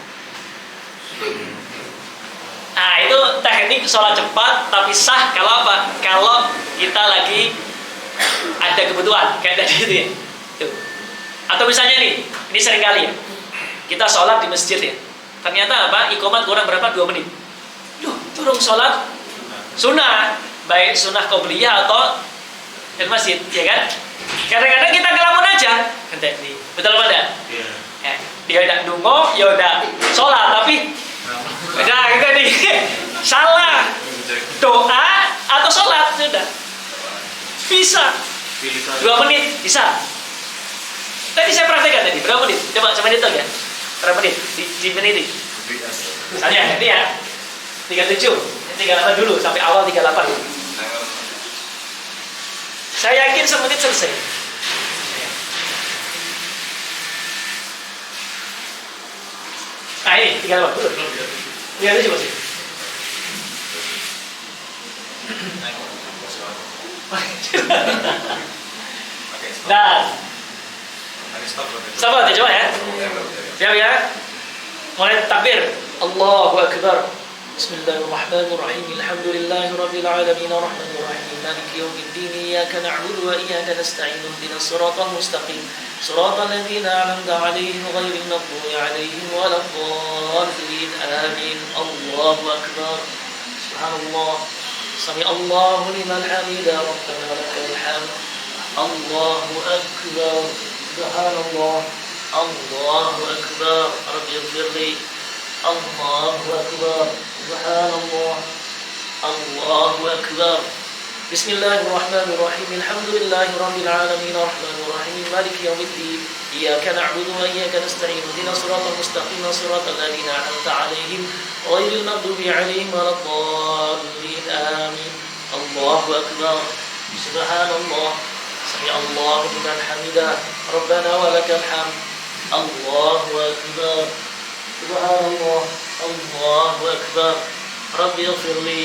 Nah, itu teknik sholat cepat tapi sah kalau apa? Kalau kita lagi ada kebutuhan kayak tadi itu ya. Tuh. Atau misalnya nih, ini sering kali ya, kita sholat di masjid ya, ternyata apa? Iqomat kurang berapa? 2 menit. Turun sholat sunnah, baik sunnah qobliyah atau di masjid, ya kan? Kadang-kadang kita ngelamun aja, betul apa enggak? Iya. Ya, dia udah dungo, ya udah sholat, tapi udah gitu nih, salah doa atau sholat sudah bisa 2 menit bisa. Tadi saya praktekkan tadi berapa menit? Coba menit ya, berapa menit? Di menit ini. Misalnya ini ya 37, 38 dulu sampai awal 38. Saya yakin semenit selesai. Nah ini 38 dulu. 37 masih. Nah, sabar coba ya. Siap ya. Mulai takbir. Allahu akbar. Bismillahirrahmanirrahim. Alhamdulillahirabbil alamin arrahmanir rahim maliki yaumiddin iyyaka na'budu wa iyyaka nasta'in ihdinas siratal mustaqim siratal ladzina an'amta 'alaihim ghairil maghdubi 'alaihim waladdallin amin. Allahu akbar. Subhanallah. Sami Allahu liman hamidah. Rabbana lakal hamd. Allahu akbar. Subhanallah. Allahu akbar. Rabbighfirli. Allahu akbar. Subhanallah. Allahu akbar. Bismillahirrahmanirrahim. Alhamdulillahirabbil alamin arrahmanir rahim maliki yaumiddin iyyaka na'budu wa iyyaka nasta'in ihdinas siratal mustaqim siratal ladzina an'amta 'alaihim ghairil maghdubi 'alaihim waladdallin amin. Allahu akbar. Subhanallah. Sami Allahu liman hamidah. Rabbana walakal hamd. Allahu Akbar. Subhanallah. Allahu Akbar. Rabbi ighfirli.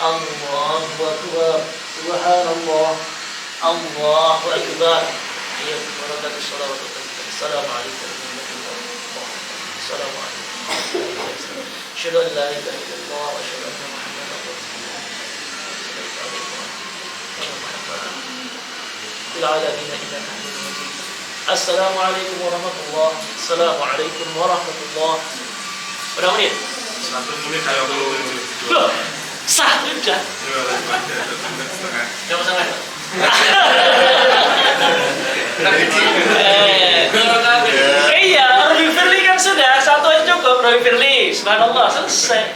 Allahu Akbar. Subhanallah. Allahu Akbar. Ya barakatuh shalawat. Assalamualaikum warahmatullahi wabarakatuh. Assalamualaikum. Asyhadu an la ilaha illallah wa asyhadu anna Muhammadan rasulullah. Assalamualaikum warahmatullahi wabarakatuh. Assalamualaikum warahmatullahi wabarakatuh. Berapa menit? 1 menit 20 menit. Loh, sah sudah. Jam setengah. Iya, Robi Firly kan sudah satu aja cukup. Robi Firly, subhanallah, selesai.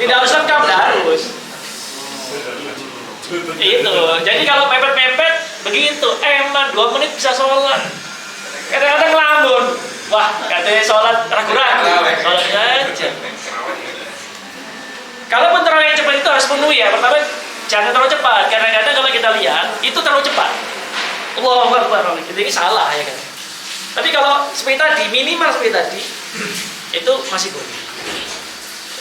Tidak harus lengkap, tidak harus. Itu, jadi kalau mepet-mepet begitu, emang 2 menit bisa sholat. Kadang-kadang ngelamun, wah katanya sholat ragu-ragu, sholat aja. Kalaupun terawih yang cepat itu harus penuh ya. Pertama, jangan terlalu cepat. Kadang-kadang kalau kita lihat itu terlalu cepat. Allahu Akbar, ini salah ya kan. Tapi kalau seperti tadi, minimal seperti tadi, itu masih boleh.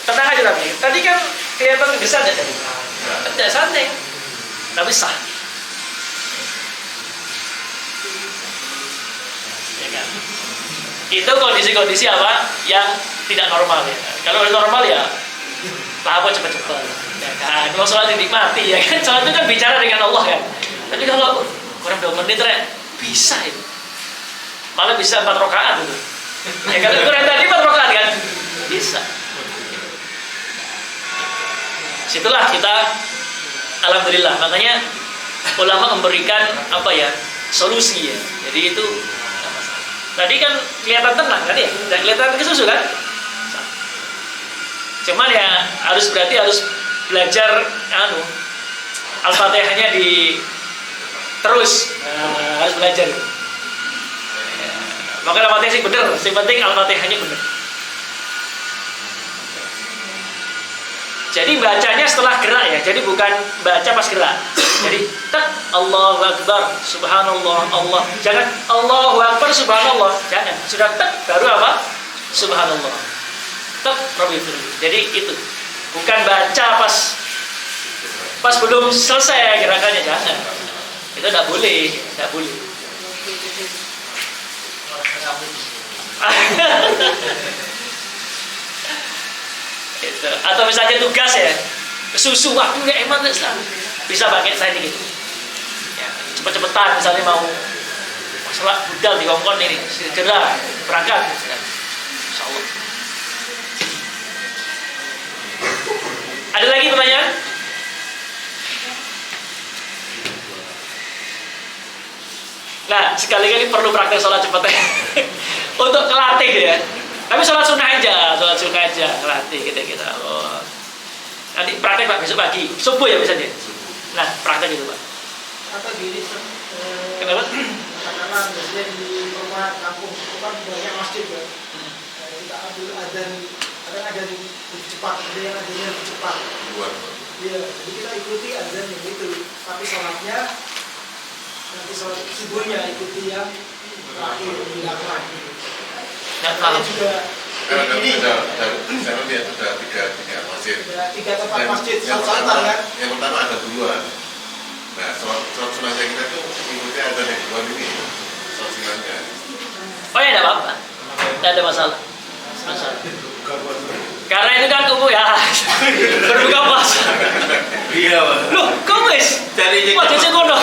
Tenang aja tapi. Tadi kan kelihatan besar tidak tadi? Tidak santai. Tapi sah. Ya kan? Itu kondisi-kondisi apa yang tidak normal ya. Kalau normal ya apa cepat-cepat. Ya kan? Kalau sholat dinikmati ya kan. Sholat itu kan bicara dengan Allah kan. Tapi kalau kurang 2 menit bisa itu. Malah bisa 4 rakaat itu. Ya kalau kurang tadi 4 rakaat kan bisa. Situlah kita alhamdulillah, makanya ulama memberikan apa ya, solusi ya. Jadi itu tadi kan kelihatan tenang kan ya, dan kelihatan kesusu kan. Cuman ya berarti harus belajar Al-Fatihahnya terus harus belajar. Maka Al-Fatihah sih bener, yang penting Al-Fatihahnya bener. Jadi bacanya setelah gerak ya, jadi bukan baca pas gerak. Jadi tak Allahu Akbar, Subhanallah, Allah. Jangan Allahu Akbar, Subhanallah, jangan. Sudah tak baru apa? Subhanallah. Tak Rabbi Firli. Jadi itu bukan baca pas belum selesai gerakannya, jangan. Itu tidak boleh, tidak boleh. Gitu. Atau misalnya tugas ya, susu waktu ya emang bisa pakai tadi gitu ya, cepet-cepetan misalnya mau masalah budal di Hongkong ini segera berangkat ya. Insyaallah. Ada lagi pertanyaan? Nah sekali-kali perlu praktek sholat cepat ya. Untuk kelatih ya. Tapi sholat sunnah aja, ngelatih kita. Oh. Nanti praktek Pak besok pagi, subuh ya misalnya. Nah, praktek itu Pak. Atau gini, Kenapa? katakanlah misalnya di rumah kampung itu kan banyak masjid ya. Kita ambil adzan, kadang adzan lebih cepat, ada yang adzannya lebih cepat. Iya, jadi kita ikuti adzan yang itu. Tapi sholatnya nanti sholat subuhnya ikuti yang terakhir di belakang. Nggak paham. Karena ini saya lihat sudah 3 masjid. 3 tempat masjid satu-satu kan? Yang pertama ada duluan. Nah, sholat sunahnya kita itu mengikuti ada yang duluan ini. Sholat sunahnya. Oh ya, tidak apa-apa. Tidak ada masalah. Karena itu kan umum ya. Berbuka puasa. Iya, Pak. Loh, kok wis? Masjid Sekono.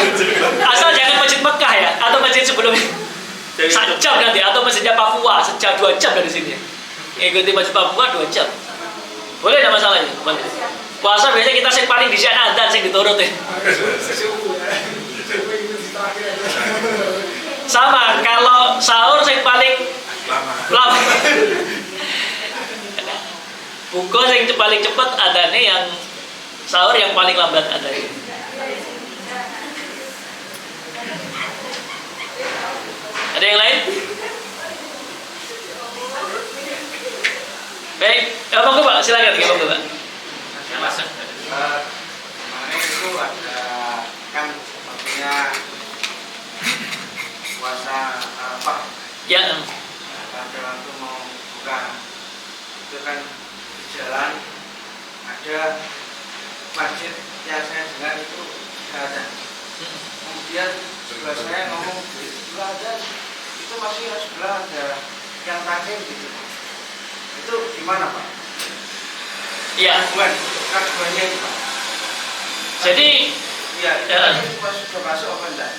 Asal jangan masjid Mekah ya, atau masjid sebelumnya. 1 jam nanti, atau masjidnya Papua sejam 2 jam dari sini. Ikuti masjid Papua 2 jam. Boleh tidak masalahnya? Puasa biasanya kita sing paling disian adzan sing diturut ya. Sama, kalau sahur sing paling lama. Buka sing paling cepat adanya yang sahur yang paling lambat adanya. Ada yang lain? Baik, monggo Pak, silakan monggo Pak. Kemarin itu ada kan waktunya puasa Arafah Ya. Pada waktu mau buka itu kan di jalan ada masjid yang saya dengar itu ada. Kemudian sebelah saya ngomong sebelah ada itu masih sebelah ada yang taklim gitu. Itu gimana Pak? Iya. Kaguannya itu Pak. Jadi ya, itu sudah masuk apa enggak?